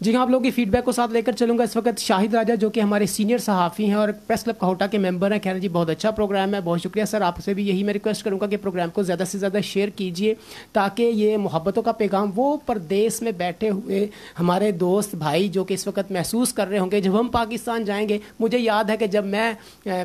جی ہاں، آپ لوگوں کی فیڈ بیک کو ساتھ لے کر چلوں گا. اس وقت شاہد راجہ جو کہ ہمارے سینئر صحافی ہیں اور پریس کلب کہوٹہ کے ممبر ہیں، کہہ رہے ہیں جی بہت اچھا پروگرام ہے. بہت شکریہ سر. آپ سے بھی یہی میں ریکویسٹ کروں گا کہ پروگرام کو زیادہ سے زیادہ شیئر کیجیے تاکہ یہ محبتوں کا پیغام وہ پردیس میں بیٹھے ہوئے ہمارے دوست بھائی جو کہ اس وقت محسوس کر رہے ہوں گے. جب ہم پاکستان جائیں گے، مجھے یاد ہے کہ جب میں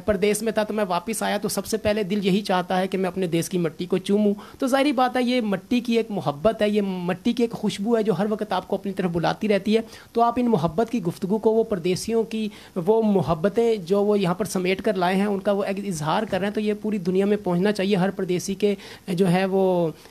پردیس میں تھا تو میں واپس آیا تو سب سے پہلے دل یہی چاہتا ہے کہ میں اپنے دیس کی مٹی کو چوموں. تو ظاہری بات ہے یہ مٹی کی ایک محبت ہے، یہ مٹی کی ایک خوشبو ہے جو ہر وقت آپ کو اپنی طرف بلاتی رہتی ہے. تو آپ ان محبت کی گفتگو کو، وہ پردیسیوں کی وہ محبتیں جو وہ یہاں پر سمیٹ کر لائے ہیں، ان کا وہ اظہار کر رہے ہیں. تو یہ پوری دنیا میں پہنچنا چاہیے. ہر پردیسی کے جو ہے وہ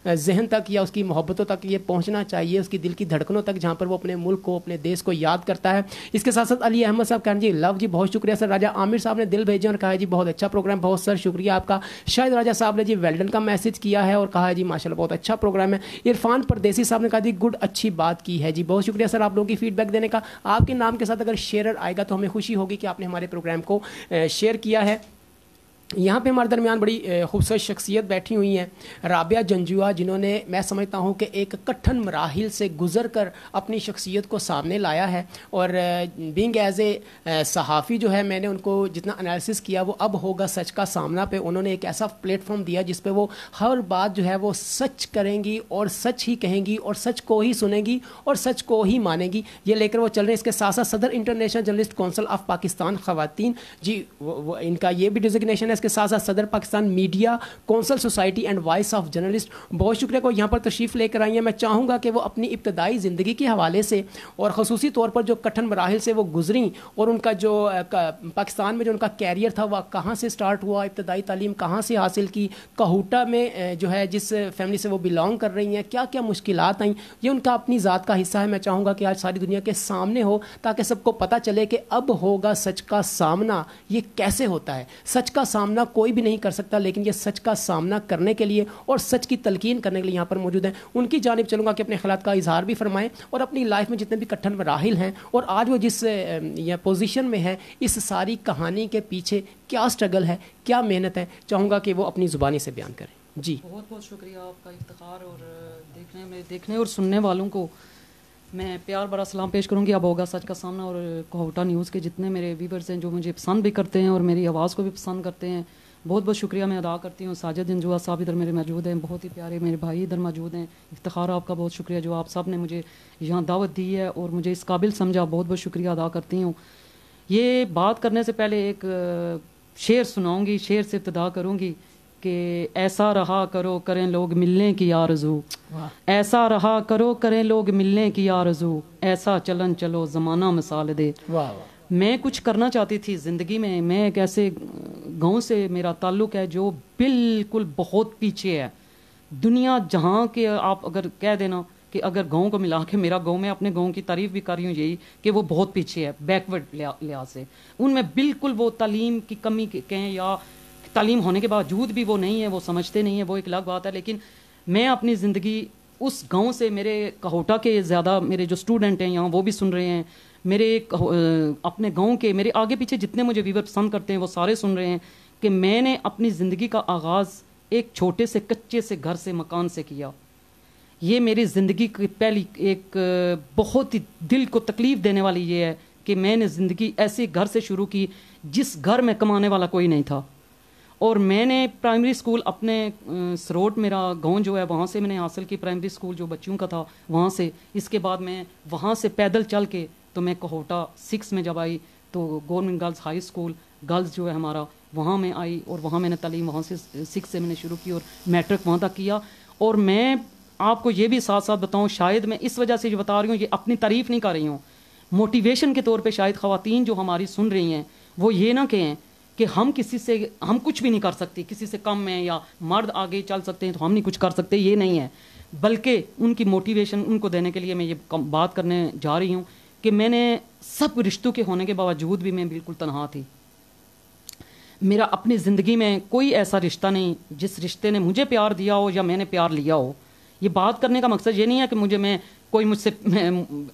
ذہن تک یا اس کی محبتوں تک یہ پہنچنا چاہیے، اس کی دل کی دھڑکنوں تک، جہاں پر وہ اپنے ملک کو، اپنے دیس کو یاد کرتا ہے. اس کے ساتھ ساتھ علی احمد صاحب کہہ رہے ہیں جی لو جی بہت شکریہ سر. راجہ عامر صاحب نے دل بھیجے اور کہا ہے جی بہت اچھا پروگرام. بہت سر شکریہ آپ کا. شاہد راجہ صاحب نے جی ویلڈن کا میسج کیا ہے اور کہا ہے جی ماشاءاللہ بہت اچھا پروگرام ہے. عرفان پردیسی صاحب نے کہا جی گڈ، اچھی بات کی ہے. جی بہت شکریہ سر آپ لوگوں کی فیڈ بیک دینے کا. آپ کے نام کے ساتھ اگر شیئرر آئے گا تو ہمیں خوشی ہوگی کہ آپ نے ہمارے پروگرام کو شیئر کیا ہے. یہاں پہ ہمارے درمیان بڑی خوبصورت شخصیت بیٹھی ہوئی ہیں، رابعہ جنجوا، جنہوں نے میں سمجھتا ہوں کہ ایک کٹھن مراحل سے گزر کر اپنی شخصیت کو سامنے لایا ہے. اور بینگ ایز اے صحافی جو ہے، میں نے ان کو جتنا انالیسس کیا وہ اب ہوگا سچ کا سامنا پہ انہوں نے ایک ایسا پلیٹ فارم دیا جس پہ وہ ہر بات جو ہے وہ سچ کریں گی اور سچ ہی کہیں گی اور سچ کو ہی سنیں گی اور سچ کو ہی مانیں گی. یہ لے کر وہ چل رہے ہیں. اس کے ساتھ ساتھ صدر international journalist council of Pakistan خواتین، جی وہ ان کا یہ بھی ڈیزگنیشن ہے. اس کے ساتھ ساتھ صدر Pakistan media council society and voice of journalist. بہت شکریہ کو یہاں پر تشریف لے کر آئی ہیں. میں چاہوں گا کہ وہ اپنی ابتدائی زندگی کے حوالے سے اور خصوصی طور پر جو کٹھن مراحل سے وہ گزریں اور ان کا جو پاکستان میں جو ان کا کیریئر تھا وہ کہاں سے سٹارٹ ہوا، ابتدائی تعلیم کہاں سے حاصل کی، کہوٹہ میں جو ہے جس فیملی سے وہ بلانگ کر رہی ہیں کیا کیا مشکلات آئیں، یہ ان کا اپنی ذات کا حصہ ہے. میں چاہوں گا کہ آج ساری دنیا کے سامنے ہو تاکہ سب کو پتہ چلے کہ اب ہوگا سچ کا سامنا. یہ کیسے ہوتا ہے؟ سچ کا سامنا کوئی بھی نہیں کر سکتا، لیکن یہ سچ کا سامنا کرنے کے لیے اور سچ کی تلقین کرنے کے لیے یہاں پر موجود ہیں. ان کی جانب چلوں گا کہ اپنے خیالات کا اظہار بھی فرمائیں اور اپنی لائف میں جتنے بھی کٹھن مراحل ہیں اور آج وہ جس پوزیشن میں ہے، اس ساری کہانی کے پیچھے کیا سٹرگل ہے، کیا محنت ہے، چاہوں گا کہ وہ اپنی زبانی سے بیان کریں. جی بہت بہت شکریہ آپ کا. افتخار اور دیکھنے اور سننے والوں کو میں پیار بھرا سلام پیش کروں گی. اب ہوگا سچ کا سامنا اور کہوٹہ نیوز کے جتنے میرے ویورز ہیں جو مجھے پسند بھی کرتے ہیں اور میری آواز کو بھی پسند کرتے ہیں، بہت بہت شکریہ میں ادا کرتی ہوں. ساجد جنجوا صاحب ادھر میرے موجود ہیں، بہت ہی پیارے میرے بھائی ادھر موجود ہیں. افتخار آپ کا بہت شکریہ جو آپ سب نے مجھے یہاں دعوت دی ہے اور مجھے اس قابل سمجھا. بہت بہت شکریہ ادا کرتی ہوں. یہ بات کرنے سے پہلے ایک شعر سناؤں گی، شعر سے ابتدا کروں گی کہ ایسا رہا کرو کریں لوگ ملنے کی آرزو، ایسا رہا کرو کریں لوگ ملنے کی آرزو، ایسا چلن چلو زمانہ مثال دے. میں کچھ کرنا چاہتی تھی زندگی میں. میں ایک ایسے گاؤں سے میرا تعلق ہے جو بالکل بہت پیچھے ہے. دنیا جہاں کے آپ اگر کہہ دینا کہ اگر گاؤں کو ملا کے میرا گاؤں، میں اپنے گاؤں کی تعریف بھی کر رہی ہوں یہی کہ وہ بہت پیچھے ہے بیکورڈ لحاظ سے. ان میں بالکل وہ تعلیم کی کمی کہیں یا تعلیم ہونے کے باوجود بھی وہ نہیں ہے، وہ سمجھتے نہیں ہیں، وہ ایک الگ بات ہے. لیکن میں اپنی زندگی اس گاؤں سے، میرے کہوٹہ کے زیادہ میرے جو اسٹوڈنٹ ہیں یہاں وہ بھی سن رہے ہیں، میرے اپنے گاؤں کے میرے آگے پیچھے جتنے مجھے ویور پسند کرتے ہیں وہ سارے سن رہے ہیں کہ میں نے اپنی زندگی کا آغاز ایک چھوٹے سے کچے سے گھر سے، مکان سے کیا. یہ میری زندگی کی پہلی ایک بہت ہی دل کو تکلیف دینے والی یہ ہے کہ میں نے زندگی ایسے گھر سے شروع کی جس گھر میں کمانے والا کوئی نہیں تھا. اور میں نے پرائمری اسکول اپنے سروٹ میرا گاؤں جو ہے وہاں سے میں نے حاصل کی، پرائمری اسکول جو بچیوں کا تھا وہاں سے. اس کے بعد میں وہاں سے پیدل چل کے تو میں کہوٹہ 6 میں جب آئی تو government girls high school girls جو ہے ہمارا وہاں میں آئی اور وہاں میں نے تعلیم وہاں سے 6 سے میں نے شروع کی اور میٹرک وہاں تک کیا. اور میں آپ کو یہ بھی ساتھ ساتھ بتاؤں، شاید میں اس وجہ سے جو بتا رہی ہوں یہ اپنی تعریف نہیں کر رہی ہوں، موٹیویشن کے طور پہ شاید خواتین جو ہماری سن رہی ہیں وہ یہ نہ کہیں کہ ہم کسی سے ہم کچھ بھی نہیں کر سکتی، کسی سے کم ہیں یا مرد آگے چل سکتے ہیں تو ہم نہیں کچھ کر سکتے، یہ نہیں ہے. بلکہ ان کی موٹیویشن ان کو دینے کے لیے میں یہ بات کرنے جا رہی ہوں کہ میں نے سب رشتوں کے ہونے کے باوجود بھی میں بالکل تنہا تھی. میرا اپنی زندگی میں کوئی ایسا رشتہ نہیں جس رشتے نے مجھے پیار دیا ہو یا میں نے پیار لیا ہو. یہ بات کرنے کا مقصد یہ نہیں ہے کہ مجھ سے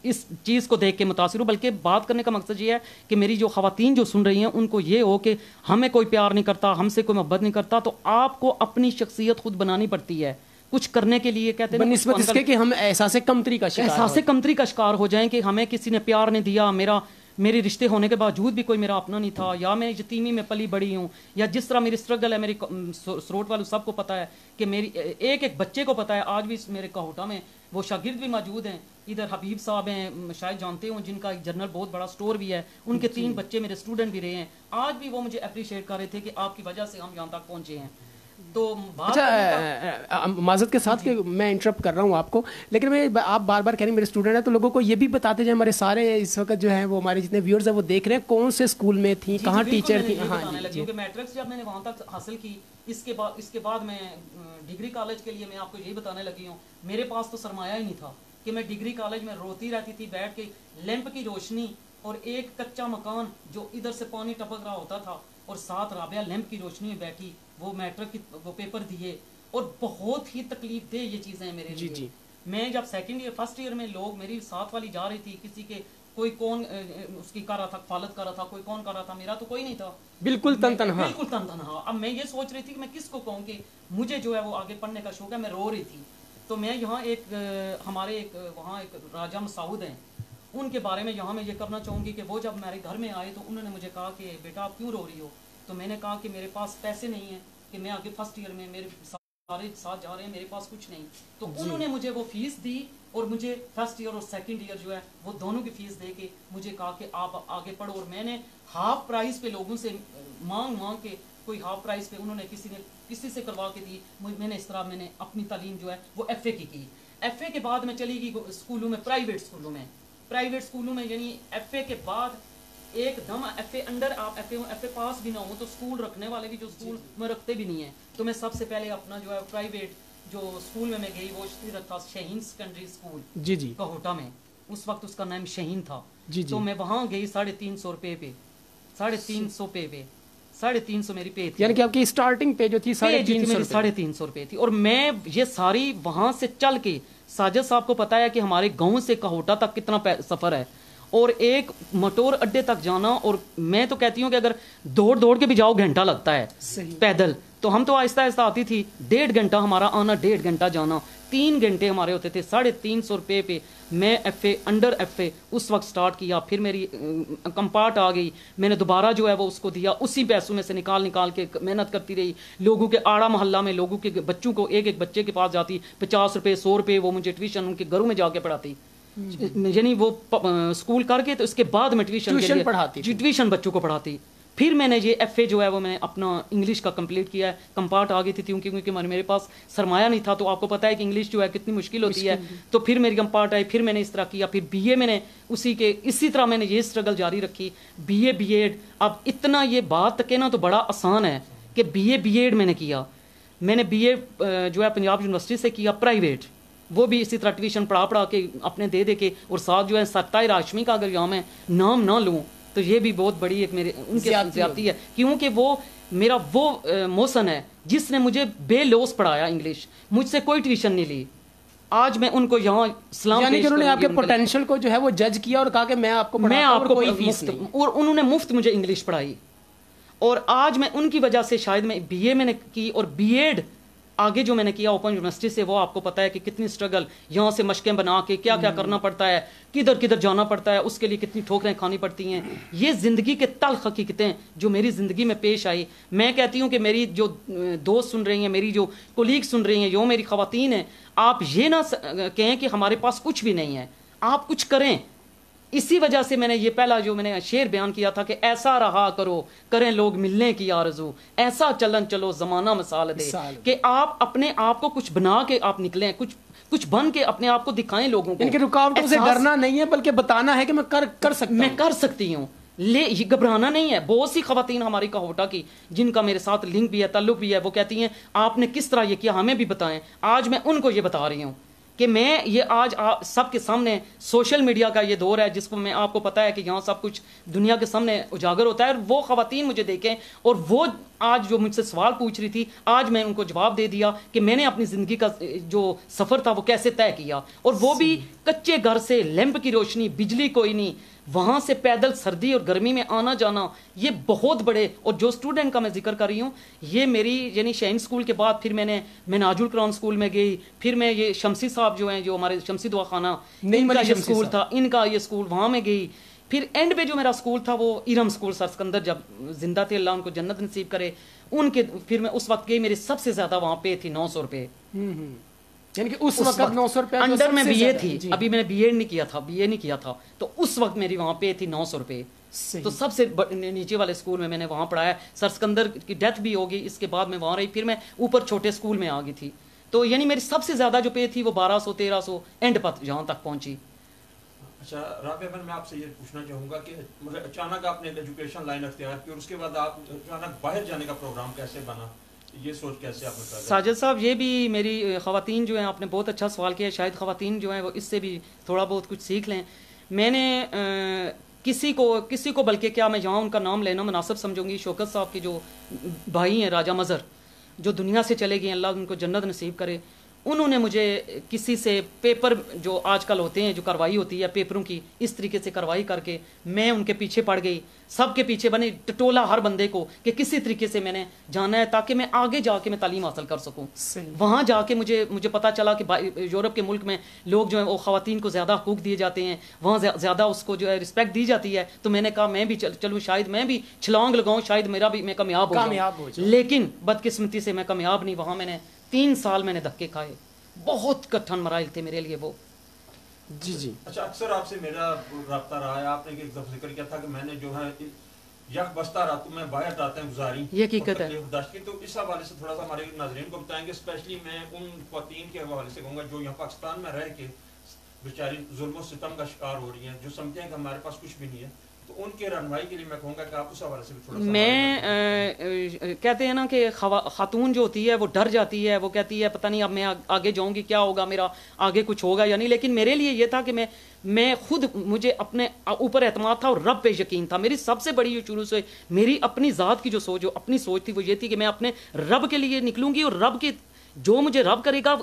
اس چیز کو دیکھ کے متاثر ہوں، بلکہ بات کرنے کا مقصد یہ ہے کہ میری جو خواتین جو سن رہی ہیں ان کو یہ ہو کہ ہمیں کوئی پیار نہیں کرتا، ہم سے کوئی محبت نہیں کرتا، تو آپ کو اپنی شخصیت خود بنانی پڑتی ہے. کچھ کرنے کے لیے کہتے ہیں بنسبت اس کے کہ ہم احساس کمتری کا شکار احساس کمتری کا شکار ہو جائیں کہ ہمیں کسی نے پیار نہیں دیا, میرے رشتے ہونے کے باوجود بھی کوئی میرا اپنا نہیں تھا, یا میں یتیمی میں پلی بڑی ہوں, یا جس طرح میری اسٹرگل ہے, میری سروٹ والوں سب کو پتہ ہے کہ میری ایک بچے کو پتہ ہے, آج بھی میرے کہوٹا میں وہ شاگرد بھی موجود ہیں, ادھر حبیب صاحب ہیں شاید جانتے ہوں, جن کا ایک جنرل بہت بڑا سٹور بھی ہے, ان کے 3 بچے میرے اسٹوڈنٹ بھی رہے ہیں, آج بھی وہ مجھے اپریشیٹ کر رہے تھے کہ آپ کی وجہ سے ہم یہاں تک پہنچے ہیں. تو اچھا معذرت کے ساتھ کہ میں انٹرپٹ کر رہا ہوں آپ کو, لیکن میں آپ بار بار کہہ رہی ہیں میرے اسٹوڈنٹ ہیں, تو لوگوں کو یہ بھی بتاتے جائیں, ہمارے سارے اس وقت جو ہیں وہ ہمارے جتنے ویورز ہیں وہ دیکھ رہے ہیں کون سے اسکول میں تھیں, کہاں ٹیچر تھیں. ہاں کیونکہ میٹرکس جب میں نے وہاں تک حاصل کی, اس کے بعد میں ڈگری کالج کے لیے میں آپ کو یہی بتانے لگی ہوں, میرے پاس تو سرمایہ ہی نہیں تھا کہ میں ڈگری کالج میں روتی رہتی تھی بیٹھ کے, لیمپ کی روشنی اور ایک کچا مکان جو ادھر سے پانی ٹپک رہا ہوتا تھا, اور ساتھ رابعہ لیمپ کی روشنی میں بیٹھی, وہ میٹرک کی وہ پیپر دیے, اور بہت ہی تکلیف دہ یہ چیزیں ہیں میرے لیے. میں جب سیکنڈ ایئر فرسٹ ایئر میں لوگ میری ساتھ والی جا رہی تھی, کسی کے کوئی کون اس کی کر رہا تھا, کفالت کر رہا تھا, کوئی کون کر رہا تھا, میرا تو کوئی نہیں تھا, بالکل تن تنہا. اب میں یہ سوچ رہی تھی کہ میں کس کو کہوں کہ مجھے جو ہے وہ آگے پڑھنے کا شوق ہے, میں رو رہی تھی. تو میں یہاں ہمارے وہاں ایک راجہ مسعود ہیں, ان کے بارے میں یہاں میں یہ کرنا چاہوں گی کہ وہ جب میرے گھر میں آئے تو انہوں نے مجھے کہا کہ بیٹا آپ کیوں رو رہی ہو, تو میں نے کہا کہ میرے پاس پیسے نہیں ہیں کہ میں آگے فرسٹ ایئر میں, میرے سارے ساتھ جا رہے ہیں, میرے پاس کچھ نہیں. تو انہوں نے مجھے وہ فیس دی, اور مجھے فرسٹ ایئر اور سیکنڈ ایئر جو ہے وہ دونوں کی فیس دے کے مجھے کہا کہ آپ آگے پڑھو. اور میں نے ہاف پرائز پہ لوگوں سے مانگ کے, کوئی ہاف پرائز پہ انہوں نے کسی سے کروا کے دی, میں نے اس طرح میں نے اپنی تعلیم جو ہے وہ ایف اے کی. ایف اے کے بعد میں چلی گئی اسکولوں میں, پرائیویٹ اسکولوں میں, یعنی ایف اے کے بعد ایک دم ایف اے انڈر آپ ایف اے پاس بھی نہ ہو تو اسکول رکھنے والے بھی جو اسکول میں رکھتے بھی نہیں ہیں, تو میں سب سے پہلے اپنا جو ہے پرائیویٹ جو اسکول میں گئی وہ تھا شہین سیکنڈری اسکول کہوٹا میں, اس وقت اس کا نام شہین تھا. تو میں وہاں گئی 350 روپے پہ, 350 پہ 350 میری پے تھی, یعنی کہ آپ کی اسٹارٹنگ پے جو تھی 350 روپے تھی. اور میں یہ ساری وہاں سے چل کے, ساجد صاحب کو پتا ہے کہ ہمارے گاؤں سے کہوٹا تک کتنا سفر ہے, اور ایک موٹور اڈے تک جانا, اور میں تو کہتی ہوں کہ اگر دوڑ کے بھی جاؤ گھنٹہ لگتا ہے پیدل, تو ہم تو آہستہ آہستہ آتی تھی, 1.5 گھنٹہ ہمارا آنا, 1.5 گھنٹہ جانا, 3 گھنٹے ہمارے ہوتے تھے. 350 روپے پہ میں F A under F A اس وقت سٹارٹ کیا. پھر میری کمپارٹ آ گئی, میں نے دوبارہ جو ہے وہ اس کو دیا, اسی پیسوں میں سے نکال کے محنت کرتی رہی. لوگوں کے آڑا محلہ میں لوگوں کے بچوں کو, ایک بچے کے پاس جاتی, 50 روپے 100 روپے, وہ مجھے ٹیوشن ان کے گھروں میں جا کے پڑھاتی, یعنی وہ اسکول کر کے تو اس کے بعد میں ٹیوشن بچوں کو پڑھاتی. پھر میں نے یہ ایف اے جو ہے وہ میں اپنا انگلش کا کمپلیٹ کیا ہے. کمپارٹ آ گئی تھی کیونکہ میرے پاس سرمایہ نہیں تھا, تو آپ کو پتہ ہے کہ انگلش جو ہے کتنی مشکل ہوتی ہے. تو پھر میری کمپارٹ آئی, پھر میں نے اس طرح کیا. پھر بی اے میں نے اسی طرح میں نے یہ اسٹرگل جاری رکھی, بی اے بی ایڈ. اب اتنا یہ بات تک نا تو بڑا آسان ہے کہ بی اے بی ایڈ میں نے کیا. میں نے بی اے جو ہے پنجاب یونیورسٹی سے کیا پرائیویٹ, وہ بھی اسی طرح ٹیوشن پڑھا کے اپنے دے کے, اور ساتھ جو ہے ستائر ہاشمی کا اگر یہاں میں نام نہ لوں تو یہ بھی بہت بڑی ایک میرے ان کے زیادتی ہے, کیونکہ وہ میرا وہ موسن ہے جس نے مجھے بے لوس پڑھایا انگلش, مجھ سے کوئی ٹیوشن نہیں لی. آج میں ان کو یہاں سلام, یعنی کہ انہوں نے آپ کے پوٹینشیل کو جو ہے وہ جج کیا اور کہا کہ میں آپ کو کوئی فیس نہیں, اور انہوں نے مفت مجھے انگلش پڑھائی. اور آج میں ان کی وجہ سے شاید میں بی اے میں نے کی, اور بی ایڈ آگے جو میں نے کیا اوپن یونیورسٹی سے, وہ آپ کو پتا ہے کہ کتنی اسٹرگل, یہاں سے مشقیں بنا کے کیا کرنا پڑتا ہے, کدھر جانا پڑتا ہے, اس کے لیے کتنی ٹھوکریں کھانی پڑتی ہیں. یہ زندگی کے تلخ حقیقتیں جو میری زندگی میں پیش آئی. میں کہتی ہوں کہ میری جو دوست سن رہی ہیں, میری جو کولیگ سن رہی ہیں, جو میری خواتین ہیں, آپ یہ نہ کہیں کہ ہمارے پاس کچھ بھی نہیں ہے, آپ کچھ کریں. اسی وجہ سے میں نے یہ پہلا جو میں نے شعر بیان کیا تھا کہ ایسا رہا کرو کریں لوگ ملنے کی آرزو, ایسا چلن چلو زمانہ مثال دے, کہ آپ اپنے آپ کو کچھ بنا کے آپ نکلیں, کچھ بن کے اپنے آپ کو دکھائیں لوگوں کو. یعنی کہ رکاوٹوں سے ڈرنا نہیں ہے بلکہ بتانا ہے کہ میں کر سکتی ہوں. یہ گھبرانا نہیں ہے. بہت سی خواتین ہماری کہوٹا کی جن کا میرے ساتھ لنک بھی ہے, تعلق بھی ہے, وہ کہتی ہیں آپ نے کس طرح یہ کیا, ہمیں بھی بتائیں. آج میں ان کو یہ بتا رہی ہوں کہ میں یہ آج سب کے سامنے, سوشل میڈیا کا یہ دور ہے جس کو میں آپ کو پتا ہے کہ یہاں سب کچھ دنیا کے سامنے اجاگر ہوتا ہے, اور وہ خواتین مجھے دیکھیں اور وہ آج جو مجھ سے سوال پوچھ رہی تھی آج میں ان کو جواب دے دیا کہ میں نے اپنی زندگی کا جو سفر تھا وہ کیسے طے کیا, اور وہ بھی کچے گھر سے, لیمپ کی روشنی, بجلی کوئی نہیں, وہاں سے پیدل سردی اور گرمی میں آنا جانا, یہ بہت بڑے. اور جو اسٹوڈنٹ کا میں ذکر کر رہی ہوں یہ میری یعنی شہین اسکول کے بعد پھر میں ناجو القرآن اسکول میں گئی, پھر میں یہ شمسی صاحب جو ہیں جو ہمارے شمسی دعا خانہ ان کا یہ اسکول تھا, ان کا یہ اسکول وہاں میں گئی. پھر اینڈ پہ جو میرا اسکول تھا وہ ارم اسکول سر سکندر جب زندہ تھے اللہ ان کو جنت نصیب کرے, ان کے پھر میں اس وقت گئی, میری سب سے زیادہ وہاں پہ تھی 900 روپے, یعنی کہ اس وقت 900 روپے انڈر میں بی اے تھی, ابھی میں نے بی ایڈ نہیں کیا تھا, بی اے نہیں کیا تھا, تو اس وقت میری وہاں پہ تھی 900 روپے. تو سب سے نیچے والے اسکول میں نے وہاں پڑھایا. سر سکندر کی ڈیتھ بھی ہوگی, اس کے بعد میں وہاں رہی, پھر میں اوپر چھوٹے اسکول میں آ گئی تھی. تو یعنی میری سب سے زیادہ جو پے تھی وہ 1200 1300 اینڈ پر جہاں تک پہنچی. اچھا رابعہ بہن, میں آپ سے یہ پوچھنا چاہوں گا کہ مطلب اچانک آپ نے ایجوکیشن لائن اختیار کی اور اس کے بعد آپ اچانک باہر جانے کا پروگرام کیسے بنا, یہ سوچ کیسے آپ نے؟ ساجد صاحب یہ بھی میری خواتین جو ہیں, آپ نے بہت اچھا سوال کیا, شاید خواتین جو ہیں وہ اس سے بھی تھوڑا بہت کچھ سیکھ لیں. میں نے کسی کو بلکہ کیا میں یہاں ان کا نام لینا مناسب سمجھوں گی, شوکت صاحب کے جو بھائی ہیں راجہ مظہر جو دنیا سے چلے گئے, اللہ ان کو جنت نصیب کرے, انہوں نے مجھے کسی سے پیپر جو آج کل ہوتے ہیں جو کاروائی ہوتی ہے پیپروں کی, اس طریقے سے کاروائی کر کے میں ان کے پیچھے پڑ گئی, سب کے پیچھے بنے ٹٹولا ہر بندے کو کہ کسی طریقے سے میں نے جانا ہے تاکہ میں آگے جا کے میں تعلیم حاصل کر سکوں. وہاں جا کے مجھے پتا چلا کہ یورپ کے ملک میں لوگ جو ہیں وہ خواتین کو زیادہ حقوق دیے جاتے ہیں, وہاں زیادہ اس کو جو ہے رسپیکٹ دی جاتی ہے. تو میں نے کہا میں بھی چلوں, شاید میں بھی چھلانگ لگاؤں, شاید میرا بھی میں کامیاب ہو جاؤں. لیکن بدقسمتی سے میں کامیاب نہیں. وہاں میں نے 3 سال میں نے دھکے کھائے, بہت کٹھن مراحل تھے میرے لیے وہ. جی اچھا, اکثر آپ سے میرا رابطہ رہا ہے, آپ نے ایک دفعہ ذکر کیا تھا کہ میں نے جو ہے یک بستہ راتوں میں باہر راتیں گزاری, یہ حقیقت ہے. تو اس حوالے سے تھوڑا سا ہمارے ناظرین کو بتائیں گے, اسپیشلی میں ان خواتین کے حوالے سے کہوں گا جو یہاں پاکستان میں رہ کے بیچاری ظلم و ستم کا شکار ہو رہی ہیں, جو سمجھتے ہیں کہ ہمارے پاس کچھ بھی نہیں ہے, تو ان کے رہنمائی کے لیے میں کہوں گا کہ آپ اس حوالے سے بھی تھوڑا سا. میں کہتے ہیں نا کہ خاتون جو ہوتی ہے وہ ڈر جاتی ہے, وہ کہتی ہے پتہ نہیں اب میں آگے جاؤں گی کیا ہوگا, میرا آگے کچھ ہوگا یا نہیں. لیکن میرے لیے یہ تھا کہ میں خود, مجھے اپنے اوپر اعتماد تھا اور رب پہ یقین تھا. میری سب سے بڑی شروع سے میری اپنی ذات کی جو سوچ, جو اپنی سوچ تھی وہ یہ تھی کہ میں اپنے رب کے لیے نکلوں گی, اور رب کے جو مجھے رب کرے گا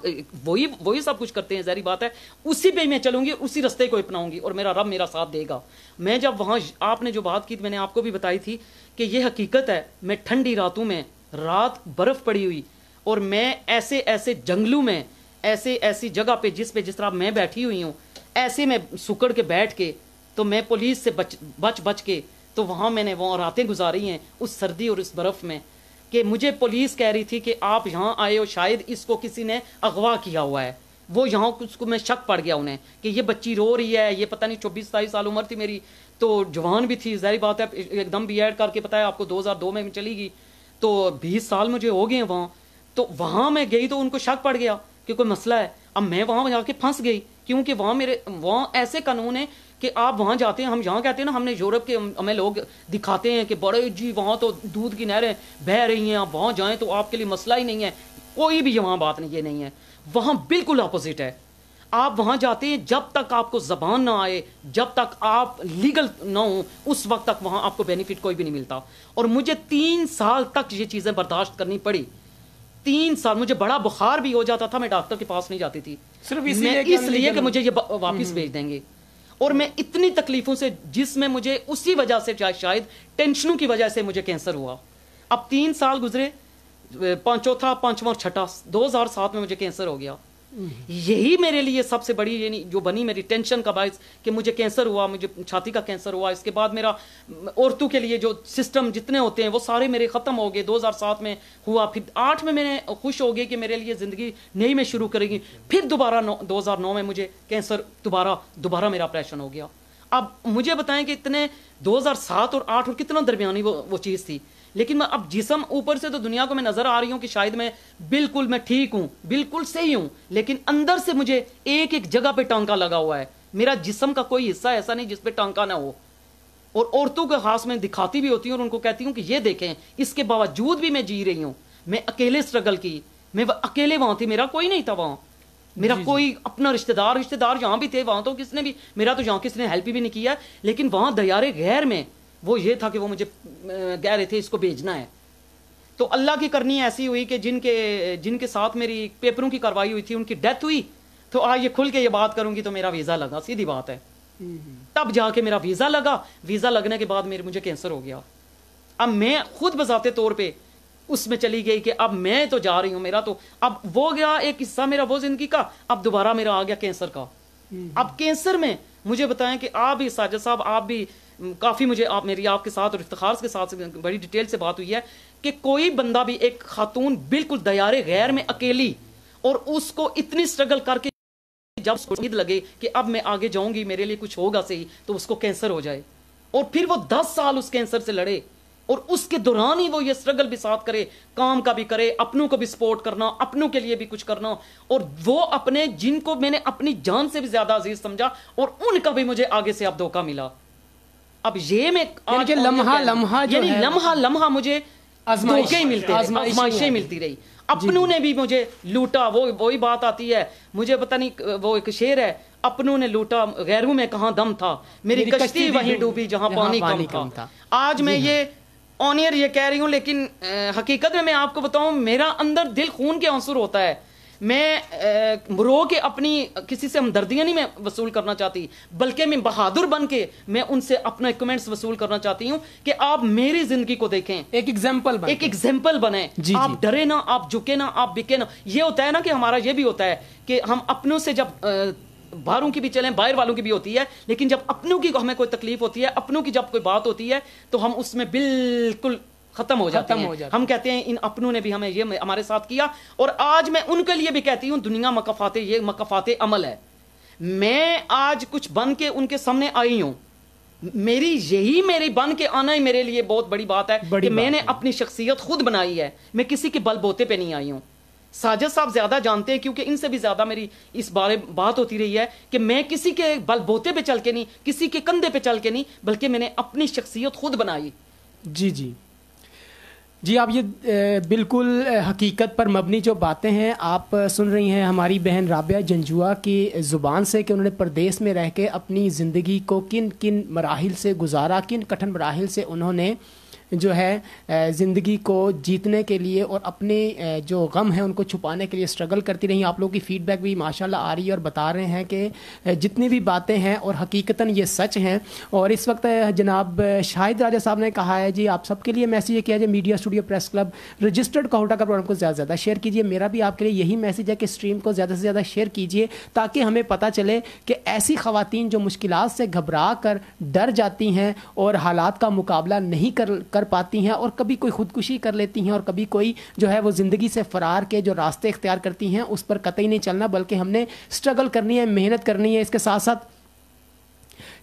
وہی سب کچھ کرتے ہیں, ظاہری بات ہے, اسی پہ میں چلوں گی, اسی رستے کو اپناؤں گی, اور میرا رب میرا ساتھ دے گا. میں جب وہاں, آپ نے جو بات کی میں نے آپ کو بھی بتائی تھی کہ یہ حقیقت ہے, میں ٹھنڈی راتوں میں, رات برف پڑی ہوئی, اور میں ایسے جنگلوں میں, ایسی جگہ پہ جس طرح میں بیٹھی ہوئی ہوں, ایسے میں سکڑ کے بیٹھ کے, تو میں پولیس سے بچ کے, تو وہاں میں نے وہاں راتیں گزاری ہیں اس سردی اور اس برف میں, کہ مجھے پولیس کہہ رہی تھی کہ آپ یہاں آئے ہو شاید اس کو کسی نے اغوا کیا ہوا ہے. وہ یہاں اس کو میں شک پڑ گیا انہیں کہ یہ بچی رو رہی ہے, یہ پتہ نہیں 24-27 سال عمر تھی میری, تو جوان بھی تھی, ظاہری بات ہے, ایک دم بی ایڈ کر کے پتہ ہے آپ کو 2002 میں چلی گئی, تو 20 سال مجھے ہو گئے ہیں وہاں. تو وہاں میں گئی تو ان کو شک پڑ گیا کہ کوئی مسئلہ ہے. اب میں وہاں جا کے پھنس گئی, کیونکہ وہاں ایسے قانون ہیں کہ آپ وہاں جاتے ہیں, ہم یہاں کہتے ہیں نا, ہم نے یورپ کے ہمیں لوگ دکھاتے ہیں کہ بڑے جی وہاں تو دودھ کی نہریں بہہ رہی ہیں, آپ وہاں جائیں تو آپ کے لیے مسئلہ ہی نہیں ہے, کوئی بھی وہاں بات نہیں, یہ نہیں ہے. وہاں بالکل اپوزٹ ہے. آپ وہاں جاتے ہیں, جب تک آپ کو زبان نہ آئے, جب تک آپ لیگل نہ ہوں, اس وقت تک وہاں آپ کو بینیفٹ کوئی بھی نہیں ملتا. اور مجھے 3 سال تک یہ چیزیں برداشت کرنی پڑی. 3 سال مجھے بڑا بخار بھی ہو جاتا تھا, میں ڈاکٹر کے پاس نہیں جاتی تھی, صرف اس لیے کہ مجھے یہ واپس بھیج دیں گے. اور میں اتنی تکلیفوں سے, جس میں مجھے اسی وجہ سے, شاید ٹینشنوں کی وجہ سے مجھے کینسر ہوا. اب 3 سال گزرے, 5واں اور 6واں, 2007 میں مجھے کینسر ہو گیا. یہی میرے لیے سب سے بڑی یعنی جو بنی میری ٹینشن کا باعث کہ مجھے کینسر ہوا, مجھے چھاتی کا کینسر ہوا. اس کے بعد میرا عورتوں کے لیے جو سسٹم جتنے ہوتے ہیں وہ سارے میرے ختم ہو گئے. 2007 میں ہوا, پھر 8 میں نے خوش ہو گئی کہ میرے لیے زندگی نئی میں شروع کرے گی. پھر دوبارہ 2009 میں مجھے کینسر دوبارہ میرا آپریشن ہو گیا. اب مجھے بتائیں کہ اتنے 2007 اور 8 اور کتنا درمیانی وہ چیز تھی. لیکن میں اب جسم اوپر سے تو دنیا کو میں نظر آ رہی ہوں کہ شاید میں ٹھیک ہوں, بالکل صحیح ہوں, لیکن اندر سے مجھے ایک جگہ پہ ٹانکا لگا ہوا ہے. میرا جسم کا کوئی حصہ ایسا نہیں جس پہ ٹانکا نہ ہو. اور عورتوں کے خاص میں دکھاتی بھی ہوتی ہوں اور ان کو کہتی ہوں کہ یہ دیکھیں, اس کے باوجود بھی میں جی رہی ہوں. میں اکیلے اسٹرگل کی, میں اکیلے وہاں تھی, میرا کوئی نہیں تھا وہاں, میرا کوئی اپنا رشتہ دار جہاں بھی تھے, وہاں تو کس نے بھی میرا تو جہاں کس نے ہیلپ بھی نہیں کیا. لیکن وہاں دیار غیر میں وہ یہ تھا کہ وہ مجھے کہہ رہے تھے اس کو بھیجنا ہے. تو اللہ کی کرنی ایسی ہوئی کہ جن کے ساتھ میری پیپروں کی کاروائی ہوئی تھی ان کی ڈیتھ ہوئی، تو آج یہ کھل کے یہ بات کروں گی تو میرا ویزا لگا، سیدھی بات ہے. تب جا کے میرا ویزا لگا، ویزا لگنے کے بعد مجھے کینسر ہو گیا. اب میں خود بذات طور پہ اس میں چلی گئی کہ اب میں تو جا رہی ہوں، میرا تو اب وہ گیا ایک حصہ میرا وہ زندگی کا، اب دوبارہ میرا آ گیا کینسر کا. اب کینسر میں مجھے بتائیں کہ آپ بھی ساجد صاحب، آپ بھی کافی مجھے میری آپ کے ساتھ اور افتخار کے ساتھ بڑی ڈیٹیل سے بات ہوئی ہے کہ کوئی بندہ بھی، ایک خاتون بالکل دیار غیر میں اکیلی، اور اس کو اتنی اسٹرگل کر کے جب اس کو امید لگے کہ اب میں آگے جاؤں گی، میرے لیے کچھ ہوگا صحیح، تو اس کو کینسر ہو جائے، اور پھر وہ 10 سال اس کینسر سے لڑے، اور اس کے دوران ہی وہ یہ اسٹرگل بھی ساتھ کرے، کام کا بھی کرے، اپنوں کو بھی سپورٹ کرنا، اپنوں کے لیے بھی کچھ کرنا، اور وہ اپنے جن کو میں نے اپنی جان سے بھی زیادہ عزیز سمجھا، اور ان کا بھی مجھے آگے سے اب دھوکہ ملا. اب یہ میں لمحہ مجھے دھوکے ہی ملتے رہے، آزمائشیں ملتی رہی. اپنوں نے بھی مجھے لوٹا، وہی بات آتی ہے، مجھے پتہ نہیں وہ ایک شعر ہے، اپنوں نے لوٹا غیروں میں کہاں دم تھا، میری کشتی وہیں ڈوبی جہاں پانی کم تھا. آج میں یہ آنیئر یہ کہہ رہی ہوں، لیکن حقیقت میں آپ کو بتاؤں، میرا اندر دل خون کے عنصر ہوتا ہے. میں رو کے اپنی کسی سے ہمدردیاں نہیں میں وصول کرنا چاہتی، بلکہ میں بہادر بن کے میں ان سے اپنا کمنٹس وصول کرنا چاہتی ہوں کہ آپ میری زندگی کو دیکھیں، ایک ایگزامپل بنیں. آپ ڈرے نہ، آپ جھکے نہ، آپ بکے نہ. یہ ہوتا ہے نا کہ ہمارا یہ بھی ہوتا ہے کہ ہم اپنوں سے جب باہروں کی بھی چلیں، باہر والوں کی بھی ہوتی ہے، لیکن جب اپنوں کی ہمیں کوئی تکلیف ہوتی ہے، اپنوں کی جب کوئی بات ہوتی ہے، تو ہم اس میں بالکل ختم ہو جاتے ہیں. ہم کہتے ہیں ان اپنوں نے بھی ہمیں یہ ہمارے ساتھ کیا. اور آج میں ان کے لیے بھی کہتی ہوں، دنیا مکافات، یہ مکافات عمل ہے. میں آج کچھ بن کے ان کے سامنے آئی ہوں، میری بن کے آنا ہی میرے لیے بہت بڑی بات ہے کہ میں نے اپنی شخصیت خود بنائی ہے، میں کسی کے بل بوتے پہ نہیں آئی ہوں. ساجد صاحب زیادہ جانتے ہیں کیونکہ ان سے بھی زیادہ میری اس بارے بات ہوتی رہی ہے کہ میں کسی کے بل بوتے پہ چل کے نہیں، کسی کے کندھے پہ چل کے نہیں، بلکہ میں نے اپنی شخصیت خود بنائی. جی آپ یہ بالکل حقیقت پر مبنی جو باتیں ہیں آپ سن رہی ہیں ہماری بہن رابعہ جنجوعہ کی زبان سے کہ انہوں نے پردیس میں رہ کے اپنی زندگی کو کن کن مراحل سے گزارا، کن کٹھن مراحل سے انہوں نے جو ہے زندگی کو جیتنے کے لیے اور اپنے جو غم ہیں ان کو چھپانے کے لیے اسٹرگل کرتی رہی. آپ لوگوں کی فیڈ بیک بھی ماشاءاللہ آ رہی ہے اور بتا رہے ہیں کہ جتنی بھی باتیں ہیں اور حقیقتاً یہ سچ ہیں. اور اس وقت جناب شاہد راجہ صاحب نے کہا ہے جی آپ سب کے لیے میسیج یہ کیا جائے، media studio press club registered Kahuta کا پروگرام کو زیادہ سے زیادہ شیئر کیجیے. میرا بھی آپ کے لیے یہی میسیج ہے کہ اسٹریم کو زیادہ سے زیادہ شیئر کیجیے تاکہ ہمیں پتہ چلے کہ ایسی خواتین جو مشکلات سے گھبرا کر ڈر جاتی ہیں اور حالات کا مقابلہ نہیں کر پاتی ہیں، اور کبھی کوئی خودکشی کر لیتی ہیں، اور کبھی کوئی جو ہے وہ زندگی سے فرار کے جو راستے اختیار کرتی ہیں، اس پر قطعی نہیں چلنا بلکہ ہم نے اسٹرگل کرنی ہے، محنت کرنی ہے. اس کے ساتھ ساتھ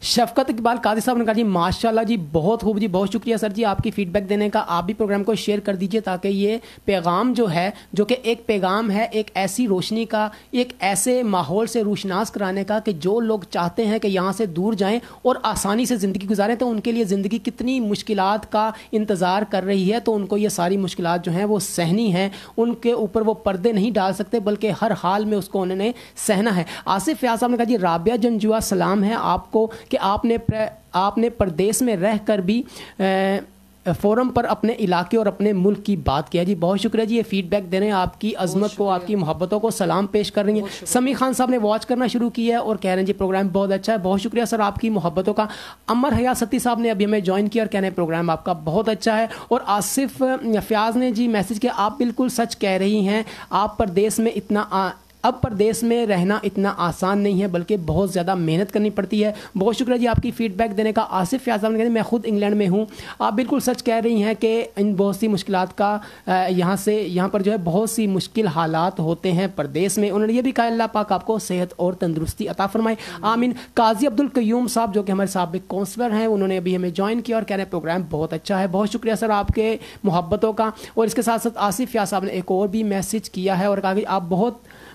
شفقت اقبال قاضی صاحب نے کہا جی ماشاءاللہ جی بہت خوب جی، بہت شکریہ سر جی آپ کی فیڈ بیک دینے کا. آپ بھی پروگرام کو شیئر کر دیجئے تاکہ یہ پیغام جو ہے، جو کہ ایک پیغام ہے ایک ایسی روشنی کا، ایک ایسے ماحول سے روشناس کرانے کا کہ جو لوگ چاہتے ہیں کہ یہاں سے دور جائیں اور آسانی سے زندگی گزاریں، تو ان کے لیے زندگی کتنی مشکلات کا انتظار کر رہی ہے، تو ان کو یہ ساری مشکلات جو ہیں وہ سہنی ہیں. ان کے اوپر وہ پردے نہیں ڈال سکتے بلکہ ہر حال میں اس کو انہوں نے سہنا ہے. آصف فیاض صاحب نے کہا جی رابعہ جنجوعہ سلام ہے آپ کو کہ آپ نے پردیس میں رہ کر بھی فورم پر اپنے علاقے اور اپنے ملک کی بات کیا. جی بہت شکریہ جی، یہ فیڈ بیک دینے آپ کی عظمت کو، آپ کی محبتوں کو سلام پیش کر رہی ہیں. سمی خان صاحب نے واچ کرنا شروع کیا ہے اور کہہ رہے ہیں جی پروگرام بہت اچھا ہے. بہت شکریہ سر آپ کی محبتوں کا. امر حیاستی صاحب نے ابھی ہمیں جوائن کیا اور کہہ رہے ہیں پروگرام آپ کا بہت اچھا ہے. اور آصف فیاض نے جی میسج کیا آپ بالکل سچ کہہ رہی ہیں، آپ پردیس میں اب پردیس میں رہنا اتنا آسان نہیں ہے بلکہ بہت زیادہ محنت کرنی پڑتی ہے. بہت شکریہ جی آپ کی فیڈ بیک دینے کا. آصف فیاض صاحب نے کہا میں خود انگلینڈ میں ہوں، آپ بالکل سچ کہہ رہی ہیں کہ ان بہت سی مشکلات کا یہاں پر جو ہے بہت سی مشکل حالات ہوتے ہیں پردیس میں. انہوں نے یہ بھی کہا اللہ پاک آپ کو صحت اور تندرستی عطا فرمائے، آمین. قاضی عبدالقیوم صاحب جو کہ ہمارے سابق کونسلر ہیں، انہوں نے ابھی ہمیں جوائن کیا اور کہہ رہے ہیں پروگرام بہت اچھا ہے. بہت شکریہ سر آپ کے محبتوں کا. اور اس کے ساتھ ساتھ آصف فیاض صاحب نے ایک اور بھی میسج کیا ہے اور کہا کہ آپ بہت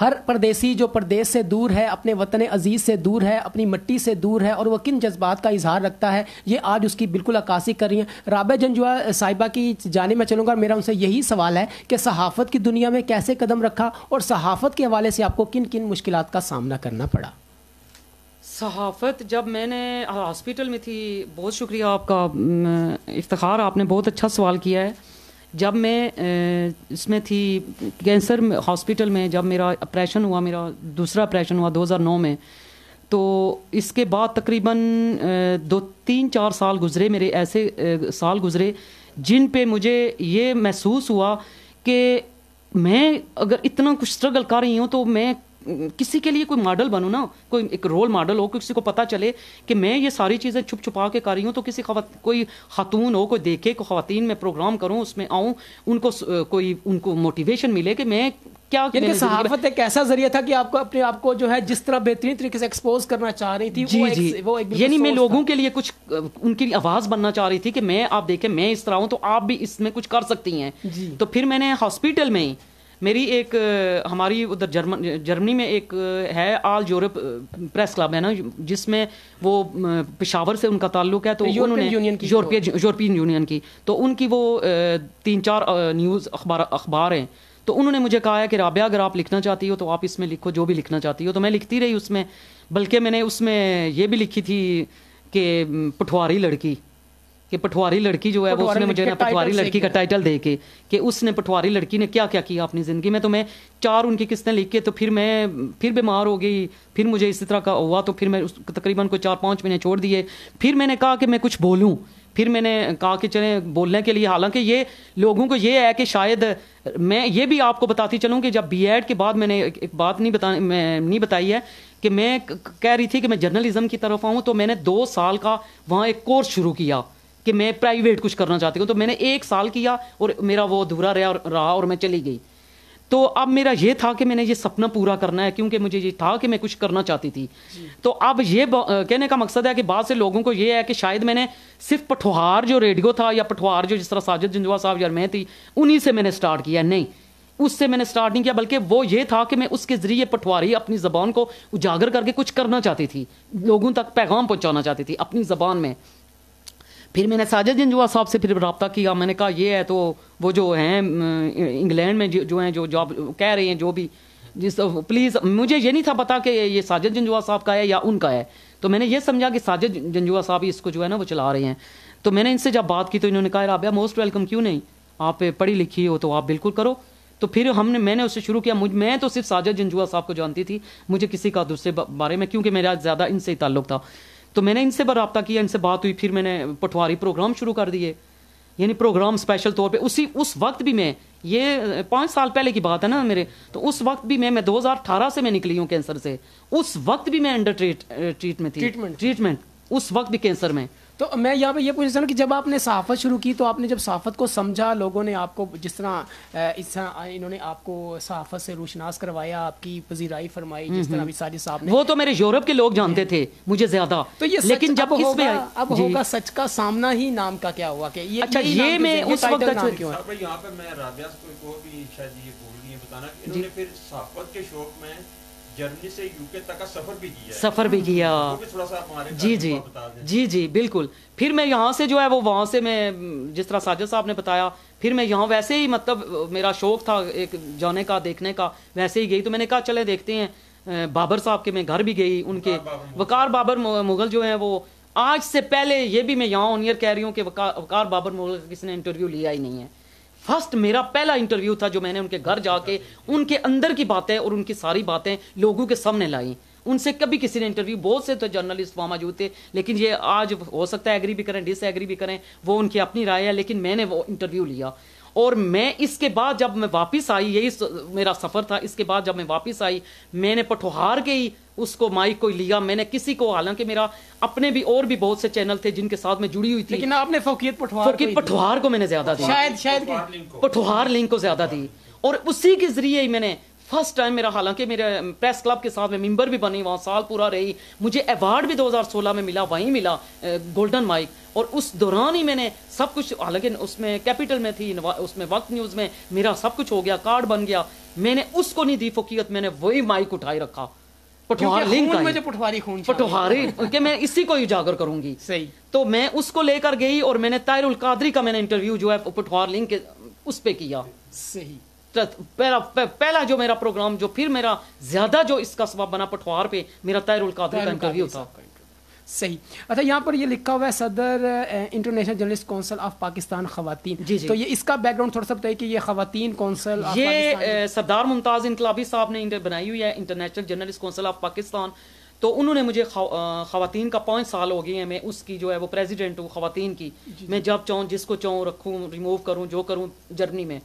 ہر پردیسی جو پردیس سے دور ہے، اپنے وطن عزیز سے دور ہے، اپنی مٹی سے دور ہے، اور وہ کن جذبات کا اظہار رکھتا ہے، یہ آج اس کی بالکل عکاسی کر رہی ہیں. رابعہ جنجوعہ صاحبہ کی جانب میں چلوں گا، میرا ان سے یہی سوال ہے کہ صحافت کی دنیا میں کیسے قدم رکھا اور صحافت کے حوالے سے آپ کو کن کن مشکلات کا سامنا کرنا پڑا؟ صحافت جب میں نے ہاسپٹل میں تھی، بہت شکریہ آپ کا افتخار، آپ نے بہت اچھا سوال کیا ہے. جب میں اس میں تھی کینسر ہاسپٹل میں، جب میرا آپریشن ہوا، میرا دوسرا آپریشن ہوا 2009 میں، تو اس کے بعد تقریباً 2-3-4 سال گزرے، میرے ایسے سال گزرے جن پہ مجھے یہ محسوس ہوا کہ میں اگر اتنا کچھ اسٹرگل کر رہی ہوں تو میں کسی کے لیے کوئی ماڈل بنوں نا، کوئی ایک رول ماڈل ہو، کسی کو پتہ چلے کہ میں یہ ساری چیزیں چھپ چھپا کے کر رہی ہوں، تو کسی کوئی خاتون ہو، کوئی دیکھے، کوئی خواتین میں پروگرام کروں، اس میں آؤں، ان کو موٹیویشن ملے کہ میں کیا. یعنی صحافت ایک ایسا ذریعہ تھا کہ آپ کو اپنے آپ کو جو ہے جس طرح بہترین طریقے سے ایکسپوز کرنا چاہ رہی تھی. جی یعنی میں لوگوں کے لیے کچھ ان کی آواز بننا چاہ رہی تھی کہ میں، آپ دیکھیں میں اس طرح ہوں تو آپ بھی اس میں کچھ کر سکتی ہیں. تو پھر میں نے ہاسپٹل میں میری ایک ہماری ادھر جرمنی میں ایک ہے آل یورپ پریس کلب ہے نا، جس میں وہ پشاور سے ان کا تعلق ہے، تو انہوں نے یورپین یونین کی، تو ان کی وہ 3-4 نیوز اخبار ہیں. تو انہوں نے مجھے کہا ہے کہ رابعہ اگر آپ لکھنا چاہتی ہو تو آپ اس میں لکھو جو بھی لکھنا چاہتی ہو. تو میں لکھتی رہی اس میں، بلکہ میں نے اس میں یہ بھی لکھی تھی کہ پٹھواری لڑکی جو ہے وہ، اس نے مجھے پٹھواری لڑکی کا ٹائٹل دے کے کہ اس نے پٹھواری لڑکی نے کیا کیا کیا اپنی زندگی میں. تو میں 4 ان کی قسطیں لکھ کے، تو پھر بیمار ہو گئی، پھر مجھے اسی طرح کا ہوا، تو پھر میں تقریباً کوئی 4-5 مہینے چھوڑ دیے. پھر میں نے کہا کہ میں کچھ بولوں، پھر میں نے کہا کہ چلیں بولنے کے لیے، حالانکہ یہ لوگوں کو یہ ہے کہ شاید میں یہ بھی آپ کو بتاتی چلوں کہ جب بی ایڈ کے بعد میں نے ایک بات نہیں بتائی ہے کہ میں کہہ رہی تھی کہ میں جرنلزم کی طرف آؤں، تو میں نے 2 سال کا وہاں ایک کورس شروع کیا کہ میں پرائیویٹ کچھ کرنا چاہتی ہوں. تو میں نے 1 سال کیا اور میرا وہ ادھورا رہا اور میں چلی گئی. تو اب میرا یہ تھا کہ میں نے یہ سپنا پورا کرنا ہے، کیونکہ مجھے یہ تھا کہ میں کچھ کرنا چاہتی تھی. تو اب یہ کہنے کا مقصد ہے کہ بعض سے لوگوں کو یہ ہے کہ شاید میں نے صرف پٹھوار جو ریڈیو تھا یا پٹھوار جو جس طرح ساجد جنجوعہ صاحب یا میں تھی انہی سے میں نے سٹارٹ کیا. نہیں، اس سے میں نے سٹارٹ نہیں کیا، بلکہ وہ یہ تھا کہ میں اس کے ذریعے پٹھواری اپنی زبان کو اجاگر کر کے کچھ کرنا چاہتی تھی، لوگوں تک پیغام پہنچانا چاہتی تھی اپنی زبان میں. پھر میں نے ساجد جنجوعہ صاحب سے پھر رابطہ کیا. میں نے کہا یہ ہے، تو وہ جو ہیں انگلینڈ میں جو ہیں جو جاب کہہ رہے ہیں، جو بھی پلیز، مجھے یہ نہیں تھا پتا کہ یہ ساجد جنجوعہ صاحب کا ہے یا ان کا ہے. تو میں نے یہ سمجھا کہ ساجد جنجوعہ صاحب ہی اس کو جو ہے نا وہ چلا رہے ہیں. تو میں نے ان سے جب بات کی تو انہوں نے کہا رابعہ موسٹ ویلکم، کیوں نہیں، آپ پڑھی لکھی ہو تو آپ بالکل کرو. تو پھر میں نے اس سے شروع کیا. میں تو صرف ساجد جنجوعہ صاحب کو جانتی تھی، مجھے کسی کا دوسرے بارے میں، کیونکہ میرا زیادہ ان سے ہی تعلق تھا. تو میں نے ان سے رابطہ کیا، ان سے بات ہوئی، پھر میں نے پٹھواری پروگرام شروع کر دیے. یعنی پروگرام اسپیشل طور پہ اس وقت بھی میں، یہ 5 سال پہلے کی بات ہے نا میرے، تو اس وقت بھی میں 2018 سے میں نکلی ہوں کینسر سے. اس وقت بھی میں انڈر ٹریٹمنٹ اس وقت بھی کینسر میں. تو میں یہاں پہ یہ پوچھ رہا ہوں کہ جب آپ نے صحافت شروع کی تو آپ نے جب صحافت کو سمجھا، لوگوں نے آپ کو جس طرح انہوں نے آپ کو صحافت سے روشناس کروایا، آپ کی پذیرائی فرمائی، جس طرح ابھی ساجد صاحب نے، وہ تو میرے یورپ کے لوگ جانتے تھے مجھے زیادہ. تو یہ لیکن جب اب ہوگا سچ کا سامنا ہی نام کا کیا ہوا کہ یہ، اچھا یہ میں اس وقت یہاں پہ میں رابعہ کو بھی شاید یہ بول رہی ہے بتانا کہ انہوں نے پھر صحافت کے شوق میں جرمنی سے یوکے تک کا سفر بھی کیا. جی بالکل. پھر میں یہاں سے جو ہے وہ وہاں سے میں جس طرح ساجد صاحب نے بتایا، پھر میں یہاں ویسے ہی مطلب میرا شوق تھا ایک جانے کا، دیکھنے کا، ویسے ہی گئی. تو میں نے کہا چلے دیکھتے ہیں. بابر صاحب کے میں گھر بھی گئی، ان کے وقار بابر مغل جو ہیں وہ آج سے پہلے، یہ بھی میں یہاں آن ایئر کہہ رہی ہوں کہ وقار بابر مغل کسی نے انٹرویو لیا ہی نہیں ہے. فرسٹ میرا پہلا انٹرویو تھا جو میں نے ان کے گھر جا کے ان کے اندر کی باتیں اور ان کی ساری باتیں لوگوں کے سامنے لائی. ان سے کبھی کسی نے انٹرویو، بہت سے تو جرنلسٹ وہاں موجود تھے، لیکن یہ آج ہو سکتا ہے ایگری بھی کریں، ڈس ایگری بھی کریں، وہ ان کی اپنی رائے ہے، لیکن میں نے وہ انٹرویو لیا. اور میں اس کے بعد جب میں واپس آئی، یہی میرا سفر تھا، اس کے بعد جب میں واپس آئی میں نے پٹھوار کے ہی اس کو مائک کو لیا. میں نے کسی کو، حالانکہ میرا اپنے بھی اور بھی بہت سے چینل تھے جن کے ساتھ میں جڑی ہوئی تھی، لیکن آپ نے فوقیت پٹھوار کو میں نے زیادہ دی، شاید پٹھوار لنک کو زیادہ دی. اور اسی کے ذریعے ہی میں نے فرسٹ ٹائم میرا، حالانکہ میرے پریس کلب کے ساتھ میں ممبر بھی بنی، وہاں سال پورا رہی، مجھے ایوارڈ بھی 2016 میں ملا، وہیں ملا گولڈن مائک. اور اس دوران ہی میں نے سب کچھ، حالانکہ اس میں کیپٹل میں تھی، اس میں وقت نیوز میں میرا سب کچھ ہو گیا، کارڈ بن گیا. میں نے اس کو نہیں دی فوقیت, میں نے وہی مائک اٹھائے رکھا پٹھوار لنک میں جو پٹھواری خون پٹھواری کہ میں اسی کو اجاگر کروں گی. صحیح. تو میں اس کو لے کر گئی اور میں نے طاہر القادری کا میں نے انٹرویو جو ہے پٹھوار لنک اس پہ کیا. صحیح. پہلا جو میرا پروگرام جو پھر میرا زیادہ جو اس کا سبب بنا پٹھوار پہ میرا طاہر القادری کا انٹرویو تھا. صحیح. اچھا یہاں پر یہ لکھا ہوا ہے صدر international journalist council of Pakistan خواتین. جی جی. تو یہ اس کا بیک گراؤنڈ تھوڑا سا بتائیے کہ یہ خواتین کونسل یہ سردار ممتاز انقلابی صاحب نے بنائی ہوئی ہے international journalist council of Pakistan. تو انہوں نے مجھے خواتین کا 5 سال ہو گئے ہیں, میں اس کی جو ہے وہ پریزیڈنٹ ہوں خواتین کی. میں جب چاہوں جس کو چاہوں رکھوں ریموو کروں جو کروں جرنی میں.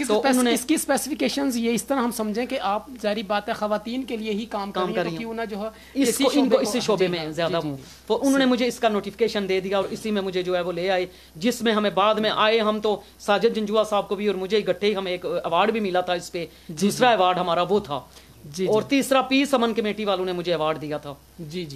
تو اس کی اسپیسیفکیشنز یہ اس طرح ہم سمجھیں کہ آپ ظاہری بات ہے خواتین کے لیے ہی کام کر رہی ہیں, کیوں نہ جو ہے اسی شعبے میں زیادہ ہوں. تو انہوں نے مجھے اس کا نوٹیفیکیشن دے دیا اور اسی میں مجھے جو ہے وہ لے آئے, جس میں ہمیں بعد میں آئے ہم تو ساجد جنجوا صاحب کو بھی اور مجھے اکٹھے ہمیں ایک ایوارڈ بھی ملا تھا اس پہ. دوسرا ایوارڈ ہمارا وہ تھا اور تیسرا پیس امن کمیٹی والوں نے مجھے ایوارڈ دیا تھا.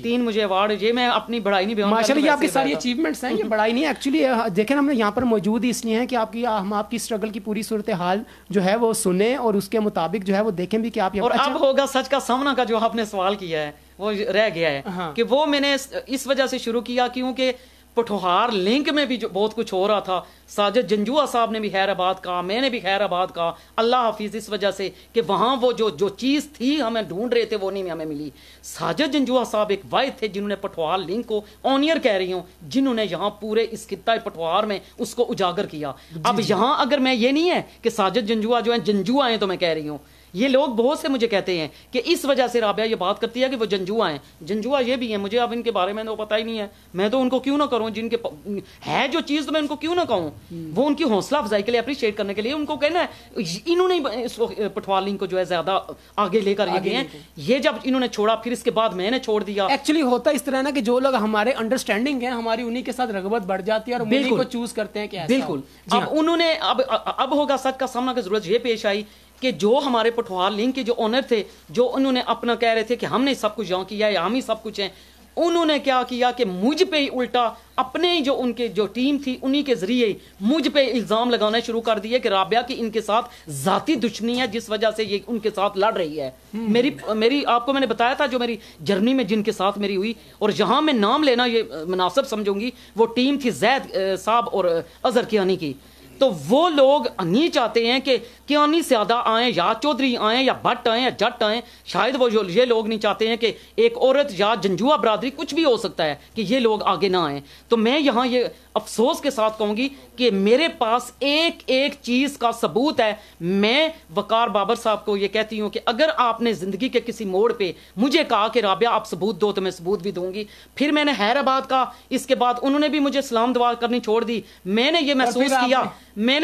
3 مجھے ایوارڈ, یہ میں اپنی بڑائی نہیں بیان کرتا. ماشاءاللہ یہ آپ کی ساری اچیومنٹس ہیں, یہ بڑائی نہیں ایکچولی. دیکھیں ہم یہاں پر موجود اس لیے ہیں کہ ہم آپ کی اسٹرگل کی پوری صورتحال جو ہے وہ سنیں اور اس کے مطابق جو ہے وہ دیکھیں بھی کہ آپ. اور اب ہوگا سچ کا سامنا کا جو آپ نے سوال کیا ہے وہ رہ گیا ہے کہ وہ میں نے اس وجہ سے شروع کیا کیونکہ پٹھوار لنک میں بھی جو بہت کچھ ہو رہا تھا. ساجد جنجوا صاحب نے بھی خیر آباد کہا, میں نے بھی خیر آباد کہا, اللہ حافظ, اس وجہ سے کہ وہاں وہ جو چیز تھی ہمیں ڈھونڈ رہے تھے وہ نہیں ہمیں ملی. ساجد جنجوا صاحب ایک واحد تھے جنہوں نے پٹھوار لنک کو آنیر کہہ رہی ہوں, جنہوں نے یہاں پورے اس خطہ پٹھوار میں اس کو اجاگر کیا. اب یہاں اگر میں یہ نہیں ہے کہ ساجد جنجوا جو ہیں جنجوا ہیں تو میں کہہ رہی ہوں, یہ لوگ بہت سے مجھے کہتے ہیں کہ اس وجہ سے رابعہ یہ بات کرتی ہے کہ وہ جنجوا ہیں. جنجوا یہ بھی ہیں, مجھے اب ان کے بارے میں تو پتہ ہی نہیں ہے, میں تو ان کو کیوں نہ کروں, جن کے ہے جو چیز تو میں ان کو کیوں نہ کہوں. وہ ان کی حوصلہ افزائی کے لیے اپریشیٹ کرنے کے لیے ان کو کہنا ہے. انہوں نے اس پٹھوار لنک کو جو ہے زیادہ آگے لے کر گئے ہیں. یہ جب انہوں نے چھوڑا پھر اس کے بعد میں نے چھوڑ دیا. ایکچولی ہوتا اس طرح نا کہ جو لوگ ہمارے انڈرسٹینڈنگ ہیں ہماری انہی کے ساتھ رغبت بڑھ جاتی ہے اور انہی کو چوز کرتے ہیں کہ بالکل. اب انہوں نے اب ہوگا سچ کا سامنا کی ضرورت یہ پیش آئی کہ جو ہمارے پٹھوار لنک کے جو اونر تھے, جو انہوں نے اپنا کہہ رہے تھے کہ ہم نے سب کچھ یہاں کیا ہے یا ہم ہی سب کچھ ہیں, انہوں نے کیا کیا کہ مجھ پہ ہی الٹا اپنے ہی جو ان کے جو ٹیم تھی انہی کے ذریعے مجھ پہ الزام لگانا شروع کر دیے کہ رابعہ کی ان کے ساتھ ذاتی دشمنی ہے جس وجہ سے یہ ان کے ساتھ لڑ رہی ہے. میری آپ کو میں نے بتایا تھا جو میری جرنی میں جن کے ساتھ میری ہوئی, اور جہاں میں نام لینا یہ مناسب سمجھوں گی, وہ ٹیم تھی زید صاحب اور اظہر کیانی کی. تو وہ لوگ نہیں چاہتے ہیں کہ کیانی سیادہ آئیں یا چودھری آئیں یا بٹ آئیں یا جٹ آئیں, شاید وہ یہ لوگ نہیں چاہتے ہیں کہ ایک عورت یا جنجوا برادری کچھ بھی ہو سکتا ہے کہ یہ لوگ آگے نہ آئیں. تو میں یہاں یہ افسوس کے ساتھ کہوں گی کہ میرے پاس ایک ایک چیز کا ثبوت ہے. میں وقار بابر صاحب کو یہ کہتی ہوں کہ اگر آپ نے زندگی کے کسی موڑ پہ مجھے کہا کہ رابعہ آپ ثبوت دو تو میں ثبوت بھی دوں گی. پھر میں نے حیر آباد کا, اس کے بعد انہوں نے بھی مجھے سلام دعا کرنی چھوڑ دی. میں نے یہ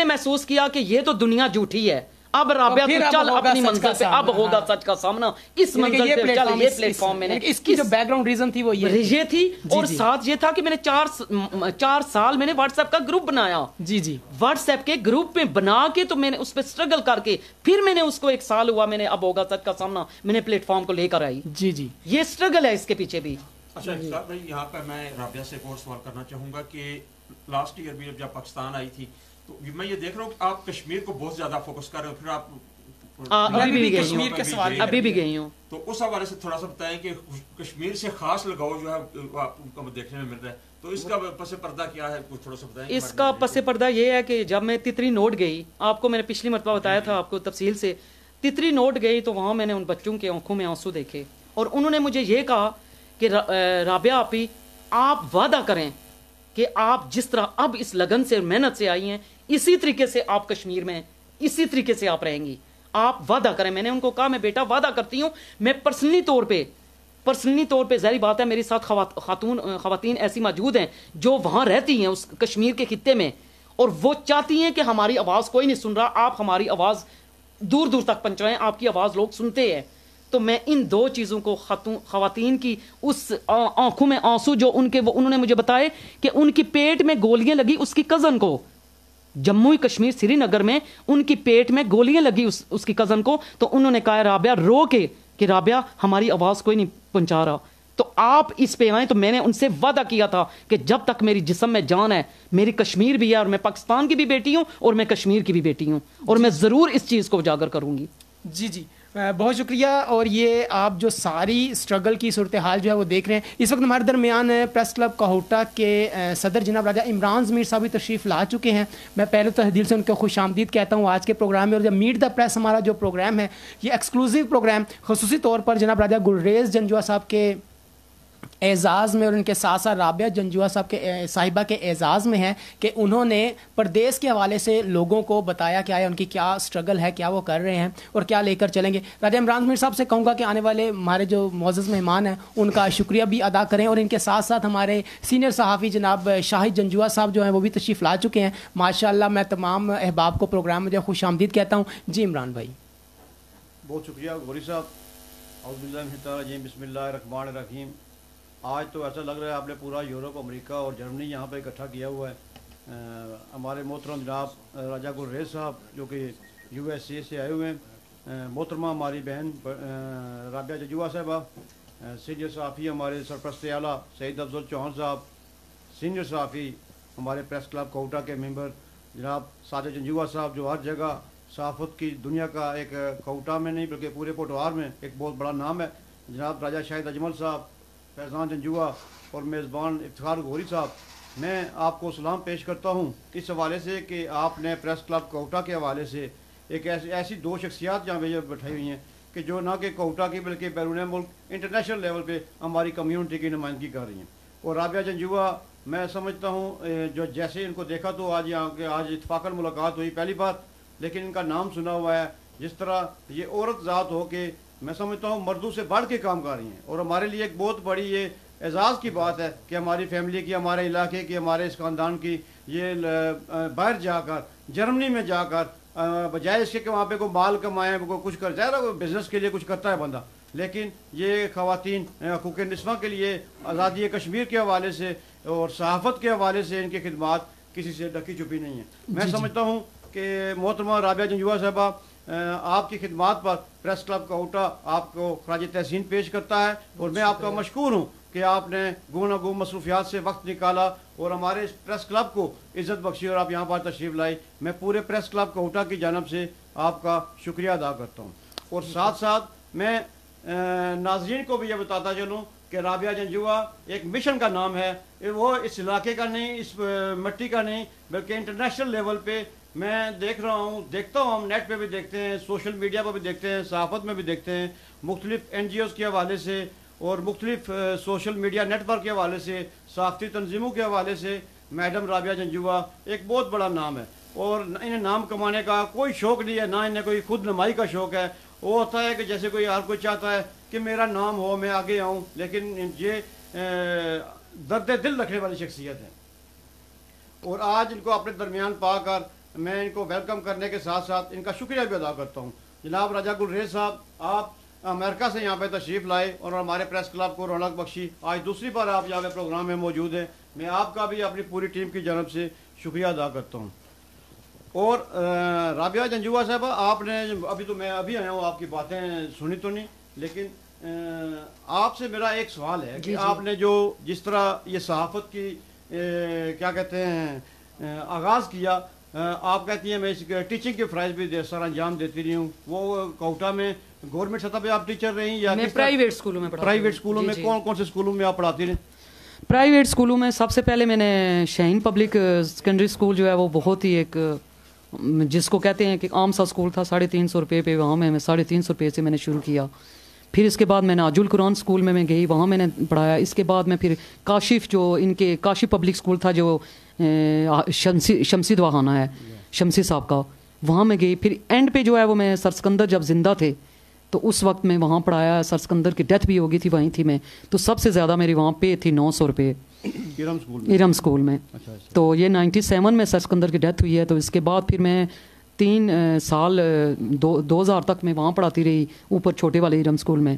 محسوس کیا کہ یہ تو دنیا جھوٹی ہے. اب رابعہ تو چل اپنی منزل پہ, اب ہوگا سچ کا سامنا اس منزل پہ چل. یہ پلیٹ فارم میں نے اس کی جو بیک گراؤنڈ ریزن تھی وہ یہ تھی, اور ساتھ یہ تھا کہ میں نے 4 سال میں نے واٹس ایپ کا گروپ بنایا. واٹس ایپ کے گروپ میں بنا کے تو میں نے اس پہ اسٹرگل کر کے پھر میں نے اس کو 1 سال ہوا میں نے اب ہوگا سچ کا سامنا میں نے پلیٹ فارم کو لے کر آئی. یہ اسٹرگل ہے اس کے پیچھے بھی. اچھا بھائی یہاں پہ میں رابعہ سے ایک اور سوال کرنا چاہوں گا کہ لاسٹ ایئر بھی جب پاکستان آئی تھی تو میں یہ دیکھ رہا ہوں کہ آپ کشمیر کو بہت زیادہ فوکس کر رہے ہو, پھر آپ ابھی بھی گئی ہوں. تو اس حوالے سے تھوڑا سا بتائیں کہ کشمیر سے خاص لگاؤ جو ہے آپ کو دیکھنے میں مل رہا ہے, تو اس کا پس پردہ کیا ہے کچھ تھوڑا سا بتائیں. اس کا پس پردہ یہ ہے کہ جب میں تتری نوٹ گئی, آپ کو میں نے پچھلی مرتبہ بتایا تھا آپ کو تفصیل سے, تتری نوٹ گئی تو وہاں میں نے ان بچوں کے آنکھوں میں آنسو دیکھے اور انہوں نے مجھے یہ کہا کہ رابعہ آپی آپ وعدہ کریں کہ آپ جس طرح اب اس لگن سے محنت سے آئی ہیں اسی طریقے سے آپ کشمیر میں اسی طریقے سے آپ رہیں گی, آپ وعدہ کریں. میں نے ان کو کہا میں بیٹا وعدہ کرتی ہوں. میں پرسنلی طور پہ ظاہری بات ہے میری ساتھ خواتین ایسی موجود ہیں جو وہاں رہتی ہیں اس کشمیر کے خطے میں, اور وہ چاہتی ہیں کہ ہماری آواز کوئی نہیں سن رہا, آپ ہماری آواز دور دور تک پہنچائیں, آپ کی آواز لوگ سنتے ہیں. تو میں ان 2 چیزوں کو خواتین کی اس آنکھوں میں آنسو جو انہوں نے مجھے بتائے کہ ان کی پیٹ میں گولیاں لگی اس کی کزن کو, جموں کشمیر سری نگر میں ان کی پیٹ میں گولیاں لگی اس کی کزن کو, تو انہوں نے کہا رابعہ رو کے کہ رابعہ ہماری آواز کوئی نہیں پہنچا رہا, تو آپ اس پہ آئیں. تو میں نے ان سے وعدہ کیا تھا کہ جب تک میری جسم میں جان ہے, میری کشمیر بھی ہے اور میں پاکستان کی بھی بیٹی ہوں اور میں کشمیر کی بھی بیٹی ہوں, اور میں ضرور اس چیز کو اجاگر کروں گی. جی جی بہت شکریہ. اور یہ آپ جو ساری اسٹرگل کی صورتحال جو ہے وہ دیکھ رہے ہیں. اس وقت ہمارے درمیان پریس کلب کہوٹہ کے صدر جناب راجہ عمران ضمیر صاحب بھی تشریف لا چکے ہیں. میں پہلے تو دل سے ان کو خوش آمدید کہتا ہوں آج کے پروگرام میں. اور جب میٹ دا پریس ہمارا جو پروگرام ہے یہ ایکسکلوزیو پروگرام خصوصی طور پر جناب راجہ گلریز جنجوعہ صاحب کے اعزاز میں اور ان کے ساتھ ساتھ رابعہ جنجوعہ صاحب کے صاحبہ کے اعزاز میں ہے کہ انہوں نے پردیس کے حوالے سے لوگوں کو بتایا کیا ہے, ان کی کیا اسٹرگل ہے, کیا وہ کر رہے ہیں اور کیا لے کر چلیں گے. راجہ عمران ضمیر صاحب سے کہوں گا کہ آنے والے ہمارے جو معزز مہمان ہیں ان کا شکریہ بھی ادا کریں. اور ان کے ساتھ ساتھ ہمارے سینئر صحافی جناب شاہد جنجوعہ صاحب جو ہیں وہ بھی تشریف لا چکے ہیں. ماشاء اللہ میں تمام احباب کو پروگرام میں جو خوش آمدید کہتا ہوں. جی عمران بھائی. بہت شکریہ غوری صاحب. اعوذ باللہ من الشیطان الرجیم. بسم اللہ الرحمن الرحیم. آج تو ایسا لگ رہا ہے آپ نے پورا یورپ, امریکہ اور جرمنی یہاں پہ اکٹھا کیا ہوا ہے. ہمارے محترم جناب راجہ گلریز صاحب جو کہ USA سے آئے ہوئے ہیں, محترمہ ہماری بہن رابعہ جنجوعہ صاحبہ, سینئر صحافی ہمارے سرپرست اعلیٰ سعید افضل چوہان صاحب, سینئر صحافی ہمارے پریس کلب کہوٹہ کے ممبر جناب ساجد جنجوعہ صاحب جو ہر جگہ صحافت کی دنیا کا ایک کہوٹہ میں نہیں بلکہ پورے پوٹوہار میں ایک بہت بڑا نام ہے, جناب راجہ شاہد اجمل صاحب, فیضان جنجوعہ اور میزبان افتخار غوری صاحب. میں آپ کو سلام پیش کرتا ہوں اس حوالے سے کہ آپ نے پریس کلب کہوٹہ کے حوالے سے ایک ایسی دو شخصیات جہاں پہ بٹھائی ہوئی ہیں کہ جو نہ کہ کہوٹہ کی بلکہ بیرون ملک انٹرنیشنل لیول پہ ہماری کمیونٹی کی نمائندگی کر رہی ہیں. اور رابعہ جنجوعہ میں سمجھتا ہوں جو جیسے ان کو دیکھا تو آج یہاں کے آج اتفاقاً ملاقات ہوئی پہلی بار, لیکن ان کا نام سنا ہوا ہے. جس طرح یہ عورت ذات ہو کے میں سمجھتا ہوں مردوں سے بڑھ کے کام کر رہی ہیں. اور ہمارے لیے ایک بہت بڑی یہ اعزاز کی بات ہے کہ ہماری فیملی کی, ہمارے علاقے کی, ہمارے اس خاندان کی یہ باہر جا کر جرمنی میں جا کر بجائے اس کے کہ وہاں پہ کوئی مال کمائے کوئی کچھ کر جائے کوئی بزنس کے لیے کچھ کرتا ہے بندہ, لیکن یہ خواتین حقوق نسواں کے لیے آزادی کشمیر کے حوالے سے اور صحافت کے حوالے سے ان کی خدمات کسی سے ڈھکی چھپی نہیں ہیں. میں سمجھتا ہوں کہ محترمہ رابعہ جنجوعہ صاحبہ آپ کی خدمات پر پریس کلب کہوٹہ آپ کو خراج تحسین پیش کرتا ہے. اور میں آپ کا مشکور ہوں کہ آپ نے گو نہ گو مصروفیات سے وقت نکالا اور ہمارے اس پریس کلب کو عزت بخشی اور آپ یہاں پر تشریف لائی. میں پورے پریس کلب کہوٹہ کی جانب سے آپ کا شکریہ ادا کرتا ہوں. اور ساتھ ساتھ میں ناظرین کو بھی یہ بتاتا چلوں کہ رابعہ جنجوعہ ایک مشن کا نام ہے. وہ اس علاقے کا نہیں, اس مٹی کا نہیں, بلکہ انٹرنیشنل لیول پہ میں دیکھ رہا ہوں, دیکھتا ہوں, ہم نیٹ پہ بھی دیکھتے ہیں, سوشل میڈیا پہ بھی دیکھتے ہیں, صحافت میں بھی دیکھتے ہیں, مختلف NGOs کے حوالے سے اور مختلف سوشل میڈیا نیٹ ورک کے حوالے سے, صحافتی تنظیموں کے حوالے سے میڈم رابعہ جنجوعہ ایک بہت بڑا نام ہے. اور انہیں نام کمانے کا کوئی شوق نہیں ہے, نہ انہیں کوئی خود نمائی کا شوق ہے. وہ ہوتا ہے کہ جیسے کوئی ہر کوئی چاہتا ہے کہ میرا نام ہو, میں آگے آؤں, لیکن یہ درد دل رکھنے والی شخصیت ہے. اور آج ان کو اپنے درمیان پا کر میں ان کو ویلکم کرنے کے ساتھ ساتھ ان کا شکریہ بھی ادا کرتا ہوں. جناب راجہ گلریز صاحب, آپ امریکہ سے یہاں پہ تشریف لائے اور ہمارے پریس کلب کو رونق بخشی. آج دوسری بار آپ یہاں پہ پروگرام میں موجود ہیں. میں آپ کا بھی اپنی پوری ٹیم کی جانب سے شکریہ ادا کرتا ہوں. اور رابعہ جنجوعہ صاحب, آپ نے ابھی تو میں ابھی آیا ہوں, آپ کی باتیں سنی تو نہیں, لیکن آپ سے میرا ایک سوال ہے کہ آپ نے جو جس طرح یہ صحافت کی کیا کہتے ہیں آغاز کیا, آپ کہتی ہیں میں اس ٹیچنگ کے فرائض بھی سر انجام دیتی رہی ہوں. وہ کہوٹہ میں گورنمنٹ سطح پہ آپ ٹیچر رہی یا پرائیویٹ اسکولوں میں؟ پرائیویٹ اسکولوں میں کون کون سے اسکولوں میں آپ پڑھاتی رہیں؟ پرائیویٹ اسکولوں میں سب سے پہلے میں نے شاہین پبلک سیکنڈری اسکول جو ہے وہ بہت ہی ایک جس کو کہتے ہیں کہ عام سا اسکول تھا, 350 روپے پہ, وہاں میں 350 روپے سے میں نے شروع کیا. پھر اس کے بعد میں نے عاج القرآن اسکول میں گئی, وہاں میں نے پڑھایا. اس کے بعد میں پھر کاشف جو ان کے کاشف پبلک اسکول تھا جو شمسی دواخانہ ہے شمسی صاحب کا, وہاں میں گئی. پھر اینڈ پہ جو ہے وہ میں سر سکندر جب زندہ تھے تو اس وقت میں وہاں پڑھایا. سر سکندر کی ڈیتھ بھی ہو گئی تھی, وہیں تھی میں, تو سب سے زیادہ میری وہاں پہ تھی 900 روپے ارم اسکول میں. تو یہ 97 میں سر سکندر کی ڈیتھ ہوئی ہے. تو اس کے بعد پھر میں 3 سال 2000 تک میں وہاں پڑھاتی رہی اوپر چھوٹے والے ارم اسکول میں.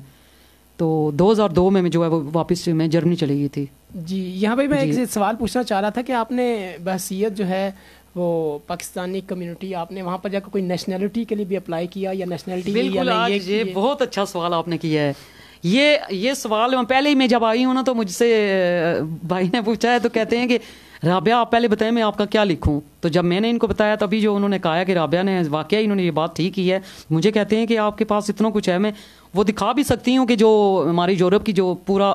تو 2002 میں جو ہے وہ واپس میں جرمنی چلی گئی تھی. جی یہاں پہ میں ایک سوال پوچھنا چاہ رہا تھا کہ آپ نے بحثیت جو ہے وہ پاکستانی کمیونٹی, آپ نے وہاں پر جا کر کوئی نیشنلٹی کے لیے بھی اپلائی کیا یا نیشنلٹی؟ بالکل, آج یہ بہت اچھا سوال آپ نے کیا ہے. یہ سوال پہلے ہی میں جب آئی ہوں نا تو مجھ سے بھائی نے پوچھا ہے تو کہتے ہیں کہ رابعہ آپ پہلے بتائیں میں آپ کا کیا لکھوں. تو جب میں نے ان کو بتایا تبھی جو انہوں نے کہا کہ رابعہ نے واقعی انہوں نے یہ بات ٹھیک کی ہے. مجھے کہتے ہیں کہ آپ کے پاس اتنا کچھ ہے, میں وہ دکھا بھی سکتی ہوں کہ جو ہماری یورپ کی جو پورا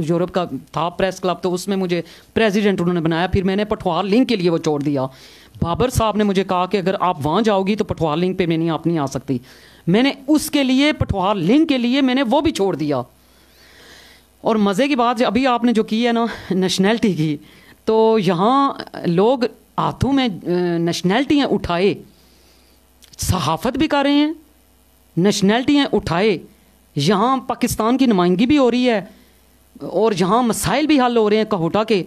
یورپ کا تھا پریس کلب, تو اس میں مجھے پریزیڈنٹ انہوں نے بنایا. پھر میں نے پٹھوار لنک کے لیے وہ چھوڑ دیا. بابر صاحب نے مجھے کہا کہ اگر آپ وہاں جاؤ گی تو پٹھوار لنک پہ میں نہیں آپ نہیں آ سکتی. میں نے اس کے لیے پٹھوار لنک کے لیے میں نے وہ بھی چھوڑ دیا. اور مزے کی بات ابھی آپ نے جو کی ہے نا نیشنلٹی کی, تو یہاں لوگ ہاتھوں میں نیشنلٹیاں اٹھائے, صحافت بھی کر رہے ہیں, نیشنلٹیاں اٹھائے, یہاں پاکستان کی نمائندگی بھی ہو رہی ہے اور یہاں مسائل بھی حل ہو رہے ہیں کہوٹا کے.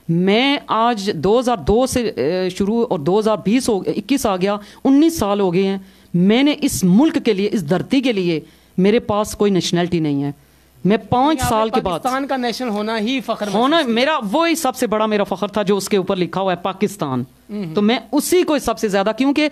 میں آج 2002 سے شروع اور 2021 آ گیا, 19 سال ہو گئے ہیں. میں نے اس ملک کے لیے, اس دھرتی کے لیے میرے پاس کوئی نیشنلٹی نہیں ہے. میں 5 سال کے بعد پاکستان کا نیشنل ہونا ہی فخر ہونا میرا وہی سب سے بڑا میرا فخر تھا جو اس کے اوپر لکھا ہوا ہے پاکستان. تو میں اسی کو سب سے زیادہ, کیونکہ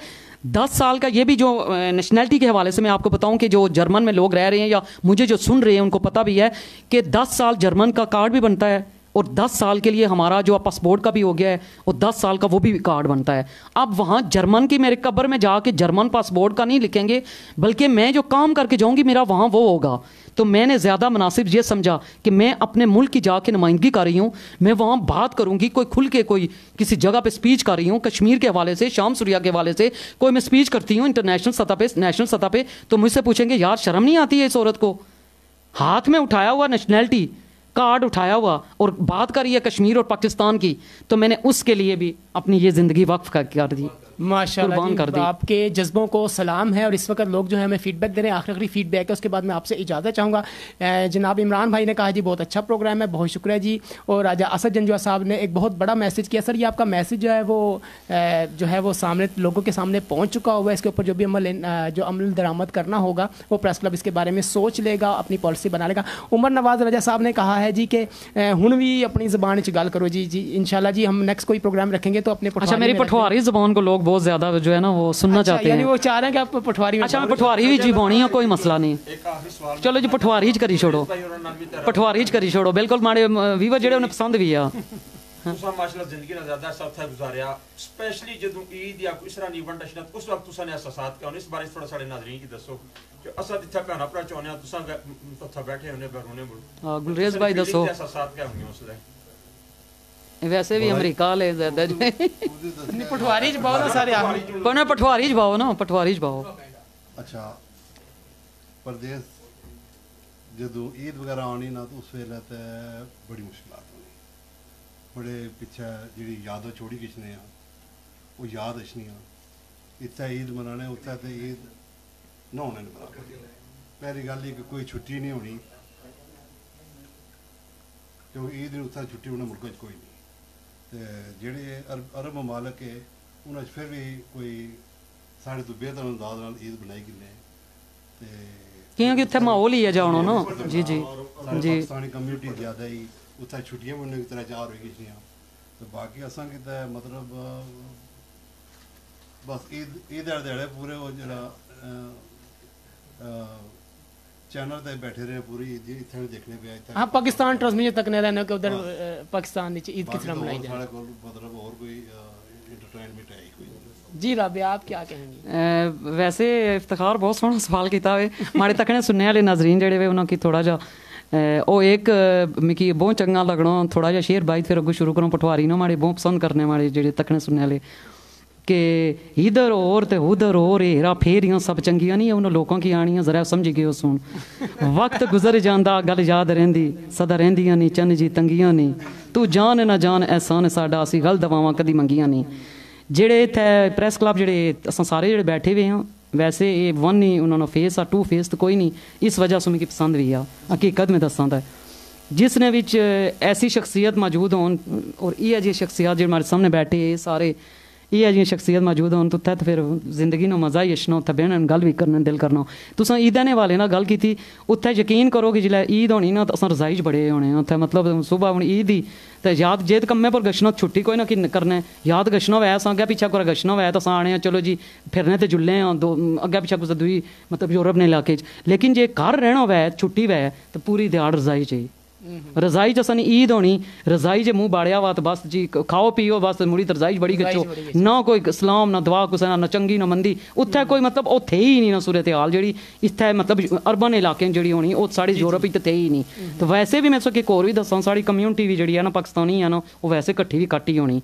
10 سال کا یہ بھی جو نیشنلٹی کے حوالے سے میں آپ کو بتاؤں کہ جو جرمن میں لوگ رہ رہے ہیں یا مجھے جو سن رہے ہیں ان کو پتہ بھی ہے کہ 10 سال جرمن کا کارڈ بھی بنتا ہے اور 10 سال کے لیے ہمارا جو پاسپورٹ کا بھی ہو گیا ہے اور 10 سال کا وہ بھی کارڈ بنتا ہے. اب وہاں جرمن کی میرے قبر میں جا کے جرمن پاسپورٹ کا نہیں لکھیں گے, بلکہ میں جو کام کر کے جاؤں گی میرا وہاں وہ ہوگا. تو میں نے زیادہ مناسب یہ سمجھا کہ میں اپنے ملک کی جا کے نمائندگی کر رہی ہوں, میں وہاں بات کروں گی, کوئی کھل کے کوئی کسی جگہ پہ سپیچ کر رہی ہوں کشمیر کے حوالے سے, شام سوریا کے حوالے سے کوئی میں سپیچ کرتی ہوں انٹرنیشنل سطح پہ, نیشنل سطح پہ, تو مجھ سے پوچھیں گے یار شرم نہیں آتی ہے اس عورت کو, ہاتھ میں اٹھایا ہوا نیشنلٹی کارڈ اٹھایا ہوا اور بات کر رہی ہے کشمیر اور پاکستان کی. تو میں نے اس کے لیے بھی اپنی یہ زندگی وقف کر دی. ماشاء اللہ, آپ کے جذبوں کو سلام ہے. اور اس وقت لوگ جو ہے ہمیں فیڈ بیک دے رہے ہیں, آخری فیڈ بیک ہے, اس کے بعد میں آپ سے اجازت چاہوں گا. جناب عمران بھائی نے کہا جی بہت اچھا پروگرام ہے, بہت شکریہ جی. اور راجہ اسد جنجوہ صاحب نے ایک بہت بڑا میسج کیا. سر یہ آپ کا میسج جو ہے وہ سامنے لوگوں کے سامنے پہنچ چکا ہوا ہے. اس کے اوپر جو بھی عمل درآمد کرنا ہوگا وہ پریس کلب اس کے بارے میں سوچ لے گا, اپنی پالیسی بنا لے گا. عمر نواز رجا صاحب نے کہا ہے جی کہ ہن بھی اپنی زبان چ گل کرو. جی انشاءاللہ جی ہم نیکسٹ کوئی پروگرام رکھیں گے تو اپنے میری پٹھواری زبان کو لوگ بہت زیادہ جو ہے نا وہ سننا چاہتے ہیں, وہ چاہ رہے ہیں کہ آپ پٹھواری. اچھا میں پٹھواری بھی جی بونی ہے, کوئی مسئلہ نہیں. چلو جی پٹھواری کری چھوڑو, پٹھواری کری چھوڑو. بالکل ماڑے ویور جڑے انہیں پسند بھی آ تساں ماشاءاللہ زندگی نہ زیادہ عرصہ تھا گزاریا, سپیشلی جدوں عید یا اس طرح ایونٹ اشنا اس وقت تساں نے احساسات کیا, اس بارے تھوڑا ساڑے ناظرین کی دسو کہ اساں اتھا کہنا پڑا چاہنے تساں تھا بیٹھے ہونے بیرونے ملک. ہاں گلریز بھائی دسو احساسات کیا ہوئے اس لیے. ویسے بھی امریکہ لے زیادہ پٹھواری چ باؤ نا سارے کوئی نہ پٹھواری چ باؤ نا, پٹھواری چ باؤ. اچھا پردیس جدو عید وغیرہ آنی نا تو اس ویلے تے بڑی مشکلات ہونی, بڑے پیچھے جڑی یادوں چھوڑی کھچنے ہیں وہ یاد اشنی ہیں. اتنے عید منانے اتنے تے عید نہ ہونے برابر. پہلی گل یہ کہ کوئی چھٹی نہیں ہونی, کیونکہ عید نے اتنے چھٹی ہونے ملک کوئی نہیں. جڑے عرب ممالک ہے انہوں پھر بھی کوئی ساڑھے تو بہتر انداز عید بنائی گئی کیونکہ اتنے ماحول ہی ہے جانا نا. جی جی جی پاکستانی کمیونٹی زیادہ ہی اتنے چھٹیاں بھی انہیں کی طرح چار ہوئی گئی. تو باقی اصل کی مطلب بس عید دیہڑے پورے وہ جڑا چینل تے بیٹھے رہے پوری عید اتنے دیکھنے پہ. ہاں پاکستان ٹرانسمیشن تک نہیں رہنا کہ ادھر پاکستان عید کس طرح منائی جائے. مطلب اور کوئی انٹرٹینمنٹ ہے کوئی. جی رابعہ آپ کیا کہیں گے؟ ویسے افتخار بہت سونا سوال کیتا ہوئے. ماڑے تکنے سننے والے ناظرین جڑے ہوئے انہوں کی تھوڑا جا وہ ایک مکی بہت چنگا لگنا تھوڑا جا شیر بائی پھر اگو شروع کروں. پٹواری نا ماڑے بہت پسند کرنے ماڑے جڑے تکنے سننے والے کہ ادھر اور تے ادھر اور ہیرا پھیریاں سب چنگیاں نہیں انہوں لوگوں کی آنیاں ذرا سمجھ گئے سن. وقت گزر جاندہ گل یاد رہندی سدا رہندیاں نہیں چن جی تنگیاں نہیں تو جان نہ جان احسان ساڈا اسی گل دواواں کدی منگیاں نہیں. جڑے تھے پریس کلب جڑے اساں سارے جڑے بیٹھے ہوئے ہیں ویسے یہ ون نہیں انہوں نے فیس آ ٹو فیس تو کوئی نہیں. اس وجہ سے مجھے پسند بھی آ حقیقت میں دساں ہے جس نے وچ ایسی شخصیت موجود ہون اور یہ جی شخصیات جو ہمارے سامنے بیٹھے سارے یہ جی شخصیت موجود ہون تو پھر زندگی نو مزہ ہی اشنا اتنے بہن گل بھی کرنا دل کرنا. تساں عیداں والے نال گل کی اتنے یقین کرو کہ جلے عید ہونی نا تو اصل رضائی چ بڑے ہونے اتنے مطلب صبح ہوں عید ہی تو یاد جیت کمے پر گشنا چھٹی کوئی نہ کرنا یاد گشنا ہوا اصل اگے پیچھے کوئی گشنا ہوا تو آنے چلو جی پھرنے تو جلے ہاں دو اگے پیچھے کچھ دوئی مطلب یورپ نے علاقے لیکن جی گھر رہنا ہوا چھٹی ہوا تو پوری دیہڑ رضائی چاہیے رضائی چ اصل عید ہونی رضائی چ منہ باڑیا وا تو بس جی کھاؤ پیو بس مڑی تو رضائی بڑی گچو نہ کوئی سلام نہ دعا کسے نہ چنگی نہ مندی اتنے کوئی مطلب وہ تھے ہی نہیں نہ صورت حال جی اتنے مطلب اربن علاقے جی ہونی وہ ساری یورپ تو تھے ہی نہیں. تو ویسے بھی میں سو کہ ایک اور بھی دساں ساری کمیونٹی بھی جی ہے نا پاکستانی ہے نا وہ ویسے کٹھی بھی کٹ ہی ہونی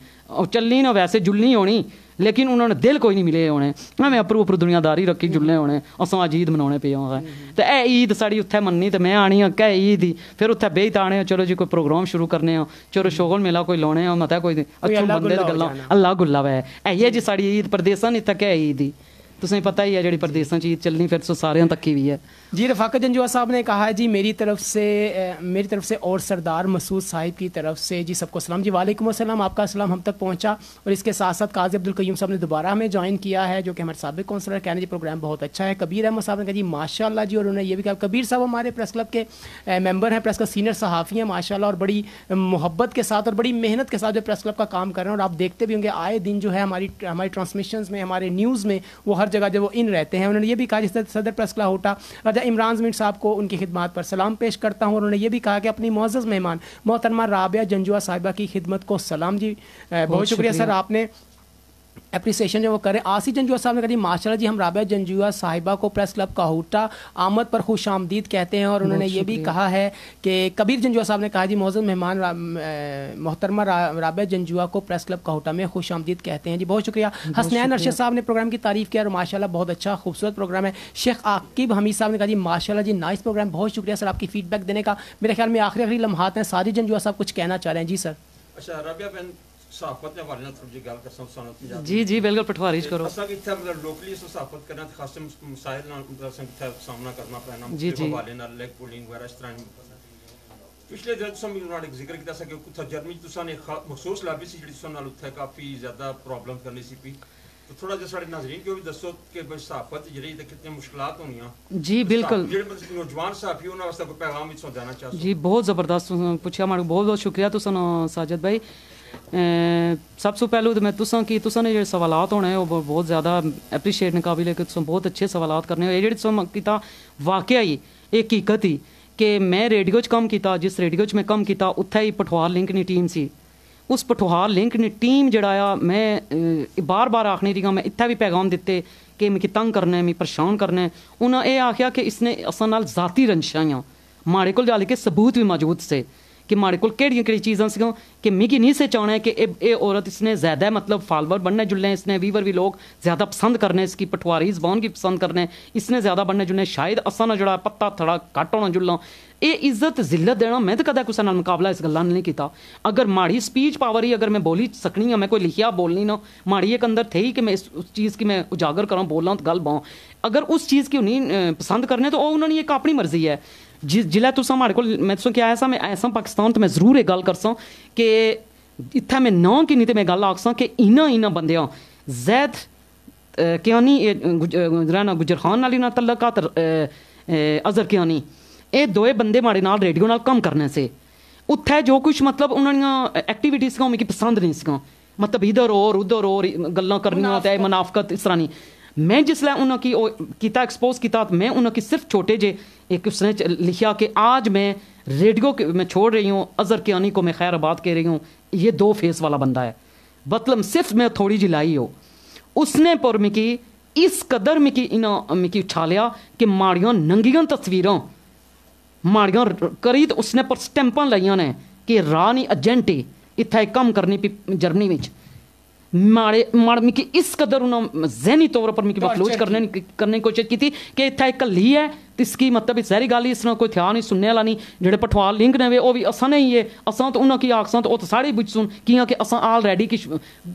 چلنی نہ ویسے جلنی ہونی لیکن انہوں نے دل کوئی نہیں ملے ہونے میں اپر دنیا داری رکھی جلنے ہونے اساں عید منانے پے ہوں تو اے عید ساری اتنے مننی تو میں آنی ہوں کہ عید ہی پھر اتنے بے تو آنے چلو جی کوئی پروگرام شروع کرنے ہوں چلو شغل میلا کوئی لانے ہوں مطلب کوئی اچھے بندے گلاں اللہ گلا ہوا ہے یہ جی ساری عید پردیساں نہیں تک ہے عید ہی تمہیں پتہ ہی ہے جی پردیساں عید چلنی پھر تو سارے تک کی بھی ہے. جی رفاقت جنجوعہ صاحب نے کہا ہے جی میری طرف سے اور سردار مسعود صاحب کی طرف سے جی سب کو سلام. جی وعلیکم السلام. آپ کا سلام ہم تک پہنچا اور اس کے ساتھ ساتھ قاضی عبدالقیوم صاحب نے دوبارہ ہمیں جوائن کیا ہے جو کہ ہمارے سابق کونسلر کہنے جی پروگرام بہت اچھا ہے. کبیر احمد صاحب نے کہا جی ماشاء اللہ جی اور انہوں نے یہ بھی کہا کبیر صاحب ہمارے پریس کلب کے ممبر ہیں پریس کلب سینئر صحافی ہیں ماشاء اللہ اور بڑی محبت کے ساتھ اور بڑی محنت کے ساتھ جو پریس کلب کا کام کر رہے ہیں اور آپ دیکھتے بھی ہوں گے آئے دن جو ہے ہماری ٹرانسمیشنز میں ہمارے نیوز میں وہ ہر جگہ جو وہ ان رہتے ہیں. انہوں نے یہ بھی کہا جس طرح صدر پریس کلب ہوٹا راجہ عمران زمین صاحب کو ان کی خدمات پر سلام پیش کرتا ہوں. انہوں نے یہ بھی کہا کہ اپنی معزز مہمان محترمہ رابعہ جنجوعہ صاحبہ کی خدمت کو سلام. جی بہت شکریہ سر آپ نے اپریسیشن جو وہ کریں. آسی جنجوعہ صاحب نے کہا جی ماشاء اللہ جی ہم رابعہ جنجوعہ صاحبہ کو پریس کلب کا ہوٹا آمد پر خوش آمدید کہتے ہیں اور انہوں نے یہ بھی کہا ہے کہ کبیر جنجوعہ صاحب نے کہا جی معزز مہمان محترمہ رابعہ جنجوعہ کو پریس کلب کا ہوٹا میں خوش آمدید کہتے ہیں. جی بہت شکریہ. حسنین ارشد صاحب نے پروگرام کی تعریف کیا اور ماشاء اللہ بہت اچھا خوبصورت پروگرام ہے. شیخ عاقب حمید صاحب نے کہا جی ماشاء اللہ جی نائس پروگرام. بہت شکریہ سر آپ کی فیڈ بیک دینے کا. میرے خیال میں آخری لمحات ہیں. ساجد جنجوعہ صاحب کچھ کہنا چاہ رہے ہیں. جی سر. اچھا رابعہ بہن صحافت نے حوالے نال تھوڑی گل کرساں سنت جی جی بالکل پٹواری کرو اساں کہ مطلب لوکلی صحافت کرنا خاص مسائل نال مطلب سامنا کرنا پینا جی جی حوالے نال لیگ پولنگ وغیرہ اس طرح پچھلے دن تساں میرے نال ذکر کیتا سی کہ کتھا جرمنی تساں نے مخصوص لابی سی جڑی تساں نال اتھے کافی زیادہ پرابلم کرنی سی پی تو تھوڑا جہا سارے ناظرین کو بھی دسو کہ صحافت جڑی تے کتنے مشکلات ہونیاں. جی بالکل جڑے نوجوان صحافی انہاں واسطے کوئی پیغام بھی دینا چاہو. جی بہت زبردست پوچھا ماڑو بہت بہت شکریہ تساں ساجد بھائی. سب سے پہلو تو میں تساں نے جو سوالات ہونے ہیں وہ بہت زیادہ اپریشیٹ قابل ہے کہ تساں بہت اچھے سوالات کرنے ہو. یہ جڑی تساں کیتا واقعہ ہی ایک حقیقت ہی کہ میں ریڈیو چ کم کیتا جس ریڈیو چ میں کم کیتا اتھے ہی پٹھوار لنک نی ٹیم سی. اس پٹھوار لنک نی ٹیم جڑا آ میں بار بار آخنی رہی میں اتھے بھی پیغام دیتے کہ میں تنگ کرنا ہے میں پریشان کرنا ہے. انہاں یہ آخیا کہ اس نے اصل نال ذاتی رنجشاں ماڑے کول جا کے ثبوت بھی موجود سے کہ ماڑے کول کہڑی چیزاں سیاں کہ مکی نہیں سے چاہنا ہے کہ اے عورت اس نے زیادہ مطلب فالوور بننے جلنے اس نے ویور بھی لوگ زیادہ پسند کرنے اس کی پٹواری زبان کی پسند کرنے اس نے زیادہ بننے جلنے شاید اصل نہ جڑا پتا تھوڑا گھٹ ہونا جلنا یہ عزت ذلت دینا میں تو کدے کسی نال مقابلہ اس گلاں نہیں کیتا. اگر ماڑی سپیچ پاور ہی اگر میں بولی سکنی ہوں میں کوئی لکھیا بولنی نہ ماڑی ایک اندر تھے ہی کہ میں اس چیز کی میں اجاگر کراں بولاں تو گل باؤں اگر اس چیز کی نہیں پسند کرنے تو انہوں نے ایک اپنی مرضی ہے. جلے تساں ماڑے کول میں تساں کیا ایسا میں ایسا پاکستان تو میں ضرور ایک گل کرساں کہ اتھے میں نہ کی نہیں تو میں گل آکساں کہ انہاں بندیاں زید کیانی رہنا گجر خان نال نہ تعلقات اظہر کیانی یہ دوئے بندے ماڑے نال ریڈیو نال کم کرنے سے اتھے جو کچھ مطلب انہوں نے ایکٹیویٹیز کا مجھے پسند نہیں سکاں مطلب ادھر اور گلاں کرنیاں تے منافقت اس طرح نہیں. میں جس لئے انہوں کی کیتا ایکسپوز کیتا میں انہوں کی صرف چھوٹے جے ایک اس نے لکھیا کہ آج میں ریڈیو میں چھوڑ رہی ہوں اظہر کیانی کو میں خیر آباد کہہ رہی ہوں یہ 2 فیس والا بندہ ہے مطلب صرف میں تھوڑی جی لائی ہو اس نے پر مکی اس قدر مکی اچھالیا کہ ماڑیاں ننگیاں تصویراں ماڑیاں کری تو اس نے پر سٹیمپاں لائیاں نے کہ رانی ایجنٹ اتھا کم کرنی پی جرمنی وچ ماڑے مکی اس قدر انہوں ذہنی طور پر مکی مفلوج کرنے کی کوشش کی تھی کہ اتھا ایک کلی ہے اس کی مطلب سہری گل اس طرح کوئی تھیا نہیں سننے والا نہیں جڑے پٹھوال لنک نے وہ بھی اساں نہیں ہے اساں تو انہاں کی آکھساں تو وہ تو سارے بچ سن کیاں کہ اساں آلریڈی کچھ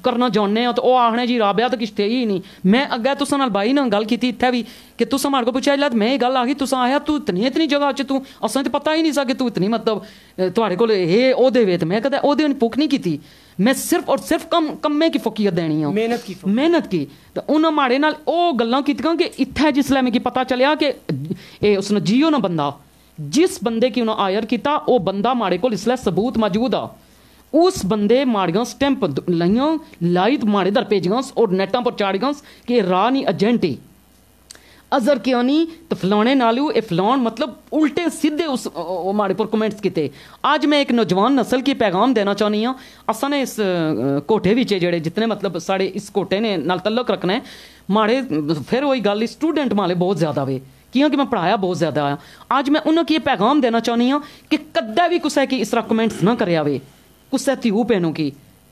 کرنا چاہنے ہاں تو وہ آخنے جی رابعہ تو کچھ تھے ہی نہیں. میں اگے تساں نال بھائی نال گل کیتی اتھے بھی کہ تساں ماڑے کو پوچھا لت میں یہ گل آخی تساں آیا تو اتنی جگہ چ تو اساں تو پتہ ہی نہیں سا کہ تو اتنی مطلب تواڈے کول اے عہدے وے تے میں کدے عہدے بک نہیں کیتی. میں صرف اور صرف کمے کی فقیت دینی ہوں محنت کی. تو انہاں ماڑے نال او گلاں کیتیاں کہ اتھے جسلے میں پتہ چلیا کہ اے اس نے جیو نا بندہ جس بندے کی انہوں آئر کیتا او بندہ ماڑے کول اس لیے ثبوت موجود آ. اس بندے ماڑیاں سٹیمپ لائیاں لائت ماڑے در بھیجیاں اور نیٹاں پر چاڑیاں کہ راہ نہیں ایجنٹ ہی ازر کیوں نہیں تو فلانے نالو اے فلان مطلب الٹے سیدھے اس ماڑے پر کمنٹس کیتے. آج میں ایک نوجوان نسل کی پیغام دینا چاہنی ہوں. اساں نے اس کوٹھے وچ جڑے جتنے مطلب ساڑے اس کوٹھے نے نال تعلق رکھنا ہے ماڑے پھر وہی گل اسٹوڈنٹ مالے بہت زیادہ وے کیوں کہ میں پڑھایا بہت زیادہ آیا. آج میں انہوں کی یہ پیغام دینا چاہنی ہوں کہ کدے بھی کسے کی اس طرح کمنٹس نہ کرے آوے کسے تیو پہنوں کی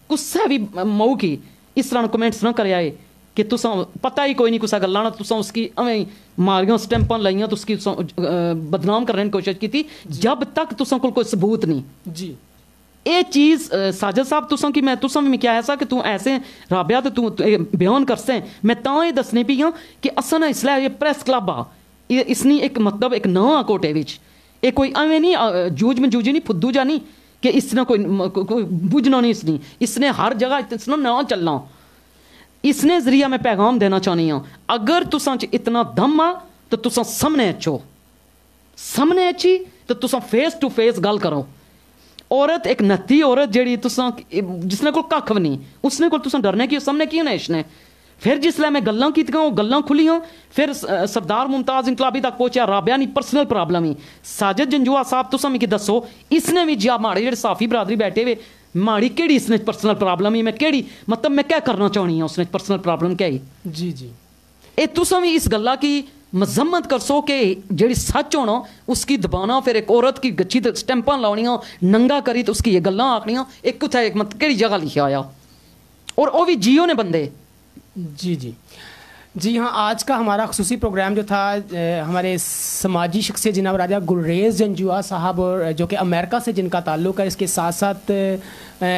کسے بھی مئو کی اس طرح کمنٹس نہ کرے آئے کہ تساں پتہ ہی کوئی نہیں کسا گلاں نہ تساں اس کی اویں ماریاں سٹیمپاں لائیاں تو اس کی بدنام کرنے کی کوشش کی تھی جب تک تساں کول کوئی ثبوت نہیں. جی اے چیز ساجد صاحب تساں کی میں تساں میں کیا ایسا کہ تو ایسے رابعہ تو بیان کرسیں میں تاں یہ دسنے پی ہوں کہ اساں اس لیے یہ پریس کلب آ اس نے ایک مطلب ایک نواں کوٹے وچ اے کوئی اویں نہیں جوج میں جوجی نہیں پھدو جا نہیں کہ اس نے کوئی بجنا نہیں اس نے ہر جگہ اس نے نہ چلنا. اس نے ذریعہ میں پیغام دینا چاہنی ہوں اگر تساں اتنا دم آ تو تساں سامنے اچھو سامنے اچھی تو تساں فیس ٹو فیس گل کرو. عورت ایک نتی عورت جیڑی تساں جس نے کوئی کھ بھی نہیں اس نے کوئی تساں ڈرنے کی سامنے کیوں نہیں اشنے. پھر جس لئے میں گلاں کیتیاں وہ گلاں کھلیاں پھر سردار ممتاز انقلابی تک پہنچیا رابعہ نہیں پرسنل پرابلم ہی. ساجد جنجوعہ صاحب تساں میں کی دسو اس نے بھی جا ماڑے جڑے صافی برادری بیٹھے ہوئے ماڑی کیڑی اس نے پرسنل پرابلم ہی میں کیڑی مطلب میں کیا کرنا چاہنی ہوں اس نے پرسنل پرابلم کیا ہی. جی جی اے تساں بھی اس گلا کی مذمت کر سو کہ جڑی سچ ہونا اس کی دبانا پھر ایک عورت کی گچھی تے سٹیمپاں لاؤنیاں ننگا کری تو اس کی یہ گلاں آکھنیاں ایک کتھا ایک مطلب کیڑی جگہ لکھا آیا اور وہ بھی جیو نے بندے. جی جی جی ہاں آج کا ہمارا خصوصی پروگرام جو تھا ہمارے سماجی شخصیت جناب راجہ گلریز جنجوعہ صاحب اور جو کہ امریکہ سے جن کا تعلق ہے اس کے ساتھ ساتھ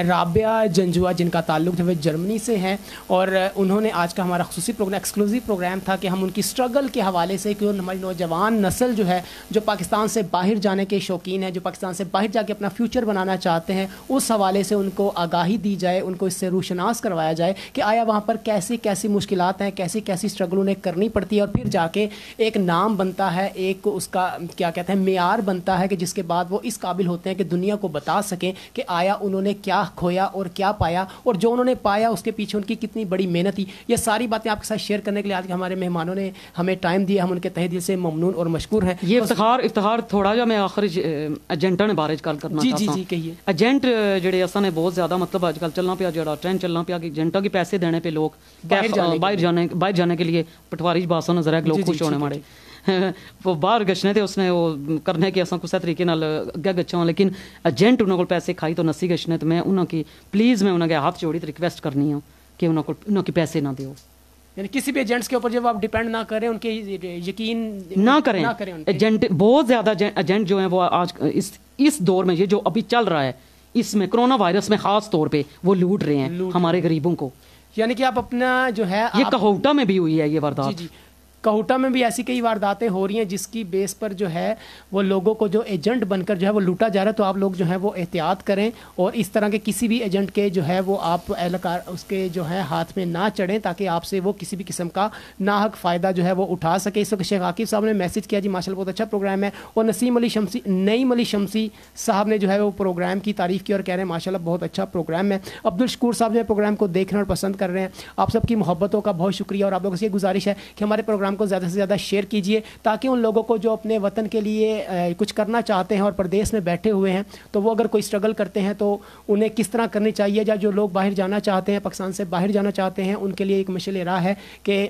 رابعہ جنجوعہ جن کا تعلق جو ہے جرمنی سے ہیں اور انہوں نے آج کا ہمارا خصوصی پروگرام ایکسکلوزیو پروگرام تھا کہ ہم ان کی اسٹرگل کے حوالے سے کہ ہماری نوجوان نسل جو ہے جو پاکستان سے باہر جانے کے شوقین ہیں جو پاکستان سے باہر جا کے اپنا فیوچر بنانا چاہتے ہیں اس حوالے سے ان کو آگاہی دی جائے ان کو اس سے روشناس کروایا جائے کہ آیا وہاں پر کیسی کیسی مشکلات ہیں کیسی کیسی اسٹرگل انہیں کرنی پڑتی ہے اور پھر جا کے ایک نام بنتا ہے ایک اس کا کیا کہتے ہیں معیار بنتا ہے کہ جس کے بعد وہ اس قابل ہوتے ہیں کہ دنیا کو بتا سکیں کہ آیا انہوں نے کیا کھویا اور کیا پایا اور جو انہوں نے پایا اس کے پیچھے ان کی کتنی بڑی محنت تھی. یہ ساری باتیں آپ کے ساتھ شیئر کرنے کے لیے آج ہمارے مہمانوں نے ہمیں ٹائم دیا ہم ان کے تہہ دل سے ممنون اور مشکور ہیں. یہ افتخار تھوڑا جا میں آخر ایجنٹاں نے بارے گل کرنا جی جی جی کہیے. ایجنٹ جڑے اساں نے بہت زیادہ مطلب آج کل چلنا پیا جڑا ٹرینڈ چلنا پیا کہ ایجنٹوں کے پیسے دینے پہ لوگ باہر جانے کے لیے پٹواری باسوں نظر ہے لوگ خوش ہونے مارے وہ باہر گچھنے تھے اس نے وہ کرنے کے اساں کسے طریقے نال اگے گچھاں لیکن ایجنٹ انہوں کو پیسے کھائی تو نسی گچھنے تو میں انہوں کی پلیز میں انہوں کے ہاتھ جوڑی تو ریکویسٹ کرنی ہوں کہ انہوں کے پیسے نہ دیو یعنی کسی بھی ایجنٹس کے اوپر جب آپ ڈیپینڈ نہ کریں ان کے یقین نہ کریں. ایجنٹ بہت زیادہ ایجنٹ جو ہیں وہ آج اس دور میں یہ جو ابھی چل رہا ہے اس میں کرونا وائرس میں خاص طور پہ وہ لوٹ رہے ہیں ہمارے غریبوں کو. یعنی کہ آپ اپنا جو ہے یہ کہوٹا میں بھی ہوئی ہے یہ واردات. جی کہوٹا میں بھی ایسی کئی وارداتیں ہو رہی ہیں جس کی بیس پر جو ہے وہ لوگوں کو جو ایجنٹ بن کر جو ہے وہ لوٹا جا رہا ہے. تو آپ لوگ جو ہے وہ احتیاط کریں اور اس طرح کے کسی بھی ایجنٹ کے جو ہے وہ آپ اہلکار اس کے جو ہے ہاتھ میں نہ چڑھیں تاکہ آپ سے وہ کسی بھی قسم کا ناحق فائدہ جو ہے وہ اٹھا سکے. اس وقت شیخ عاقب صاحب نے میسج کیا جی ماشاءاللہ بہت اچھا پروگرام ہے اور نعیم علی شمسی صاحب نے جو ہے وہ پروگرام کی تعریف کی اور کہہ رہے ہیں ماشاءاللہ بہت اچھا پروگرام ہے. عبدالشکور صاحب جو ہے پروگرام کو دیکھ رہے ہیں اور پسند کر رہے ہیں. آپ سب کی محبتوں کا بہت شکریہ اور آپ لوگوں سے یہ گزارش ہے کہ ہمارے پروگرام کو زیادہ سے زیادہ شیئر کیجئے تاکہ ان لوگوں کو جو اپنے وطن کے لیے کچھ کرنا چاہتے ہیں اور پردیس میں بیٹھے ہوئے ہیں تو وہ اگر کوئی اسٹرگل کرتے ہیں تو انہیں کس طرح کرنی چاہیے. یا جو لوگ باہر جانا چاہتے ہیں پاکستان سے باہر جانا چاہتے ہیں ان کے لیے ایک مشعل راہ ہے کہ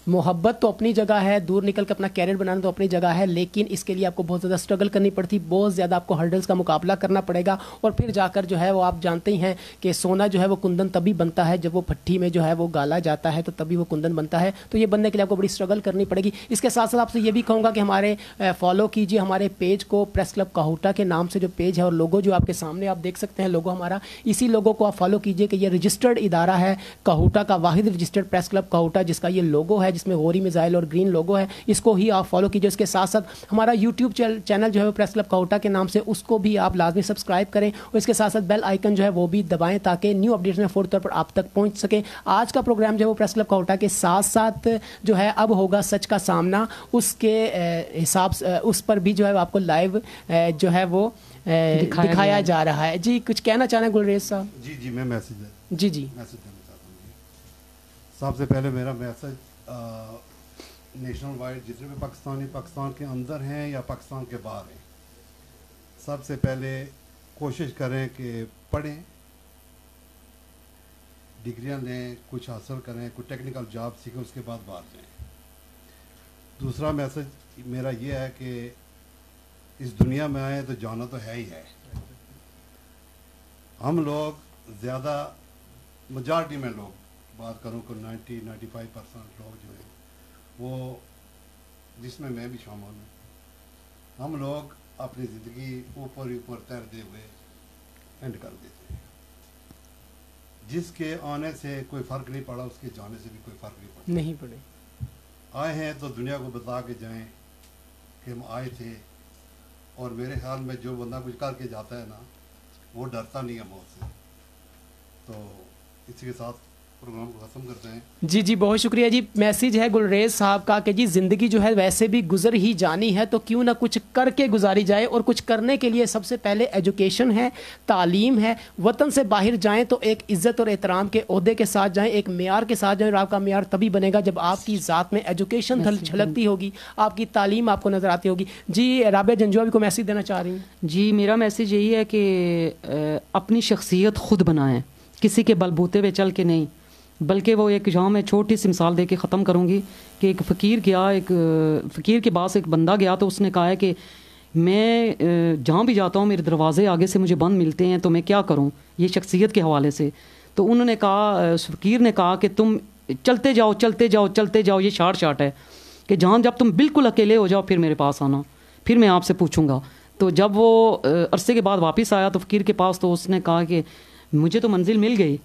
محبت تو اپنی جگہ ہے, دور نکل کے اپنا کیریئر بنانا تو اپنی جگہ ہے, لیکن اس کے لیے آپ کو بہت زیادہ اسٹرگل کرنی پڑتی, بہت زیادہ آپ کو ہرڈلس کا مقابلہ کرنا پڑے گا, اور پھر جا کر جو ہے وہ آپ جانتے ہی ہیں کہ سونا جو ہے وہ کندن تبھی بنتا ہے جب وہ پھٹی میں جو ہے وہ گالا جاتا ہے, تو تبھی وہ کندن بنتا ہے. تو یہ بننے کے لیے آپ کو بڑی اسٹرگل کرنی پڑے گی. اس کے ساتھ ساتھ آپ سے یہ بھی کہوں گا کہ ہمارے فالو کیجیے ہمارے پیج کو, پریس کلب کاہوٹا کے نام سے جو پیج ہے, اور لوگو جو آپ کے سامنے آپ دیکھ سکتے ہیں لوگو ہمارا, اسی لوگو کو آپ فالو کیجیے کہ یہ رجسٹرڈ ادارہ ہے کاہوٹا کا, واحد رجسٹرڈ پریس کلب کاہوٹا, جس کا یہ لوگو ہے جس میں غوری میزائل اور گرین لوگو ہے, اس کو ہی آپ فالو کیجیے. اس کے ساتھ ساتھ ہمارا یوٹیوب چینل جو ہے وہ پریس کلب کاہوٹا کے نام سے, اس کو بھی آپ لازمی سبسکرائب کریں, اور اس کے ساتھ ساتھ بیل آئیکن جو ہے وہ بھی دبائیں تاکہ نیو اپڈیٹس میں فوری طور پر آپ تک پہنچ سکیں. آج کا پروگرام جو ہے وہ پریس کلب کاہوٹا کے ساتھ ساتھ جو ہے اب ہوگا سچ کا سامنا, اس کے حساب اس پر بھی جو ہے آپ کو لائیو جو ہے وہ دکھایا جا رہا ہے. جی کچھ کہنا چاہ رہے ہیں گلریز صاحب؟ جی میں میسج جی میسج دینا چاہتا ہوں. سب سے پہلے میرا میسج نیشنل وائڈ جتنے بھی پاکستانی پاکستان کے اندر ہیں یا پاکستان کے باہر ہیں, سب سے پہلے کوشش کریں کہ پڑھیں, ڈگریاں لیں, کچھ حاصل کریں, کوئی ٹیکنیکل جاب سیکھیں, اس کے بعد باہر جائیں. دوسرا میسج میرا یہ ہے کہ اس دنیا میں آئے تو جانا تو ہے ہی ہے. ہم لوگ زیادہ میجارٹی میں لوگ بات کروں کہ 90-95% لوگ جو ہیں وہ, جس میں بھی شامل ہوں, ہم لوگ اپنی زندگی اوپر تیرتے ہوئے اینڈ کر دیتے ہیں. جس کے آنے سے کوئی فرق نہیں پڑا, اس کے جانے سے بھی کوئی فرق نہیں پڑے. آئے ہیں تو دنیا کو بتا کے جائیں کہ ہم آئے تھے, اور میرے خیال میں جو بندہ کچھ کر کے جاتا ہے نا وہ ڈرتا نہیں ہے موت سے. تو اسی کے ساتھ پروگرام کو ختم کرتے ہیں. جی بہت شکریہ جی. میسیج ہے گلریز صاحب کا کہ جی زندگی جو ہے ویسے بھی گزر ہی جانی ہے, تو کیوں نہ کچھ کر کے گزاری جائے, اور کچھ کرنے کے لیے سب سے پہلے ایجوکیشن ہے, تعلیم ہے. وطن سے باہر جائیں تو ایک عزت اور احترام کے عہدے کے ساتھ جائیں, ایک معیار کے ساتھ جائیں, اور آپ کا معیار تبھی بنے گا جب آپ کی ذات میں ایجوکیشن چھلکتی ہوگی, آپ کی تعلیم آپ کو نظر آتی ہوگی. جی رابعہ جنجوعہ بھی کو میسیج دینا چاہ رہی ہیں. جی میرا میسیج یہی ہے کہ اپنی شخصیت خود بنائیں, کسی کے بلبوتے پہ چل کے نہیں, بلکہ وہ ایک جہاں میں چھوٹی سی مثال دے کے ختم کروں گی کہ ایک فقیر کے پاس ایک بندہ گیا, تو اس نے کہا ہے کہ میں جہاں بھی جاتا ہوں میرے دروازے آگے سے مجھے بند ملتے ہیں, تو میں کیا کروں, یہ شخصیت کے حوالے سے. تو انہوں نے کہا, فقیر نے کہا کہ تم چلتے جاؤ, یہ شارٹ ہے کہ جب تم بالکل اکیلے ہو جاؤ پھر میرے پاس آنا, پھر میں آپ سے پوچھوں گا. تو جب وہ عرصے کے بعد واپس آیا تو فقیر کے پاس, تو اس نے کہا کہ مجھے تو منزل مل گئی.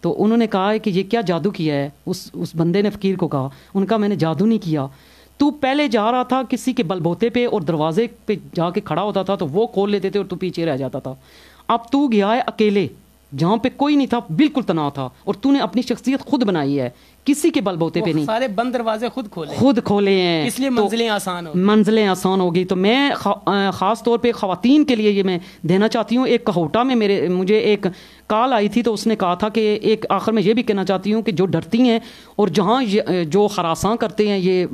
تو انہوں نے کہا کہ یہ کیا جادو کیا ہے, اس بندے نے فقیر کو کہا. ان کا میں نے جادو نہیں کیا, تو پہلے جا رہا تھا کسی کے بلبوتے پہ اور دروازے پہ جا کے کھڑا ہوتا تھا تو وہ کھول لیتے تھے اور تو پیچھے رہ جاتا تھا. اب تو گیا ہے اکیلے جہاں پہ کوئی نہیں تھا, بالکل تنہا تھا, اور تو نے اپنی شخصیت خود بنائی ہے, کسی کے بلبوتے پہ نہیں. سارے بند دروازے خود کھولے ہیں, اس لیے منزلیں آسان ہوگی. تو میں خاص طور پہ خواتین کے لیے یہ میں دینا چاہتی ہوں. ایک کہوٹا میں مجھے ایک کال آئی تھی, تو اس نے کہا تھا کہ ایک آخر میں یہ بھی کہنا چاہتی ہوں کہ جو ڈرتی ہیں اور جہاں جو ہراساں کرتے ہیں یہ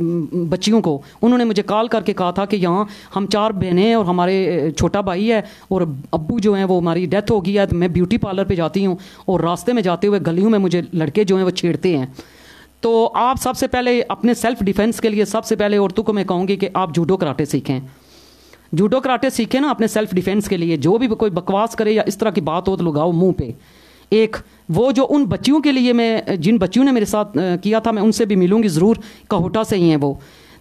بچیوں کو, انہوں نے مجھے کال کر کے کہا تھا کہ یہاں ہم 4 بہنیں ہیں اور ہمارے چھوٹا بھائی ہے, اور ابو جو ہیں وہ ہماری ڈیتھ ہو گئی ہے. میں بیوٹی پارلر پہ جاتی ہوں اور راستے میں جاتے ہوئے گلیوں میں مجھے لڑکے جو ہیں وہ چھیڑتے ہیں. تو آپ سب سے پہلے اپنے سیلف ڈیفینس کے لیے سب سے پہلے عورتوں کو میں کہوں گی کہ آپ جوڈو کراٹے سیکھیں نا اپنے سیلف ڈیفینس کے لیے. جو بھی کوئی بکواس کرے یا اس طرح کی بات ہو تو لگاؤ منہ پہ. ایک وہ جو ان بچیوں کے لیے میں جن بچیوں نے میرے ساتھ کیا تھا, میں ان سے بھی ملوں گی ضرور, کہوٹا سے ہی ہیں وہ.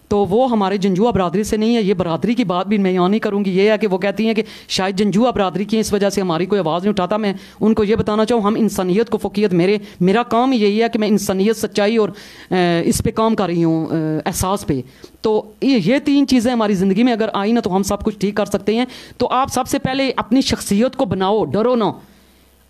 تو وہ ہمارے جنجوعہ برادری سے نہیں ہے. یہ برادری کی بات بھی میں یہاں نہیں کروں گی. یہ ہے کہ وہ کہتی ہیں کہ شاید جنجوعہ برادری کی اس وجہ سے ہماری کوئی آواز نہیں اٹھاتا. میں ان کو یہ بتانا چاہوں, ہم انسانیت کو فوقیت, میرا کام یہی ہے کہ میں انسانیت, سچائی اور اس پہ کام کر رہی ہوں, احساس پہ. تو یہ 3 چیزیں ہماری زندگی میں اگر آئی نا تو ہم سب کچھ ٹھیک کر سکتے ہیں. تو آپ سب سے پہلے اپنی شخصیت کو بناؤ, ڈرو نہ,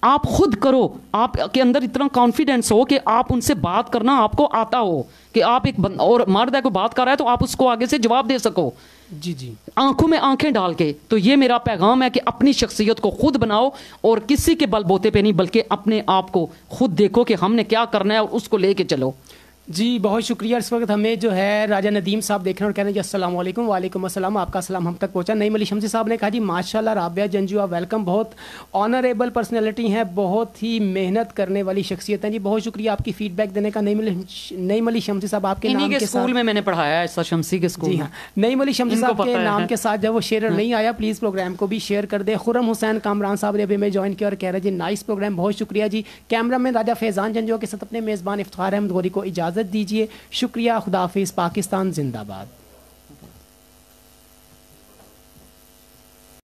آپ خود کرو. آپ کے اندر اتنا کانفیڈینس ہو کہ آپ ان سے بات کرنا آپ کو آتا ہو, کہ آپ ایک اور مرد ہے کو بات کر رہا ہے تو آپ اس کو آگے سے جواب دے سکو. جی آنکھوں میں آنکھیں ڈال کے. تو یہ میرا پیغام ہے کہ اپنی شخصیت کو خود بناؤ, اور کسی کے بل بوتے پہ نہیں, بلکہ اپنے آپ کو خود دیکھو کہ ہم نے کیا کرنا ہے اور اس کو لے کے چلو. جی بہت شکریہ. اس وقت ہمیں جو ہے راجہ ندیم صاحب دیکھ رہے ہیں اور کہہ رہے ہیں جی السلام علیکم. وعلیکم السلام. آپ کا سلام ہم تک پہنچا. نعیم علی شمسی صاحب نے کہا جی ماشاء اللہ رابعہ جنجو آپ ویلکم, بہت آنریبل پرسنالٹی ہیں, بہت ہی محنت کرنے والی شخصیت ہیں. جی بہت شکریہ آپ کی فیڈ بیک دینے کا. نعیم علی شمسی صاحب آپ کے نام کے اسکول میں میں نے پڑھایا ہے شمسی کے اسکول. جی ہاں, نعیم علی شمسی صاحب کے نام کے ساتھ جب وہ شیئر نہیں آیا پلیز پروگرام کو بھی شیئر کر دیں. خرم حسین کامران صاحب نے ابھی میں جوائن کیا اور کہہ رہے جی نائس پروگرام, بہت شکریہ جی. کیمرہ مین راجہ فیضان جنجو کے ساتھ اپنے میزبان افتخار احمد غوری کو اجازت دیجیے. شکریہ, خدا حافظ, پاکستان زندہ باد.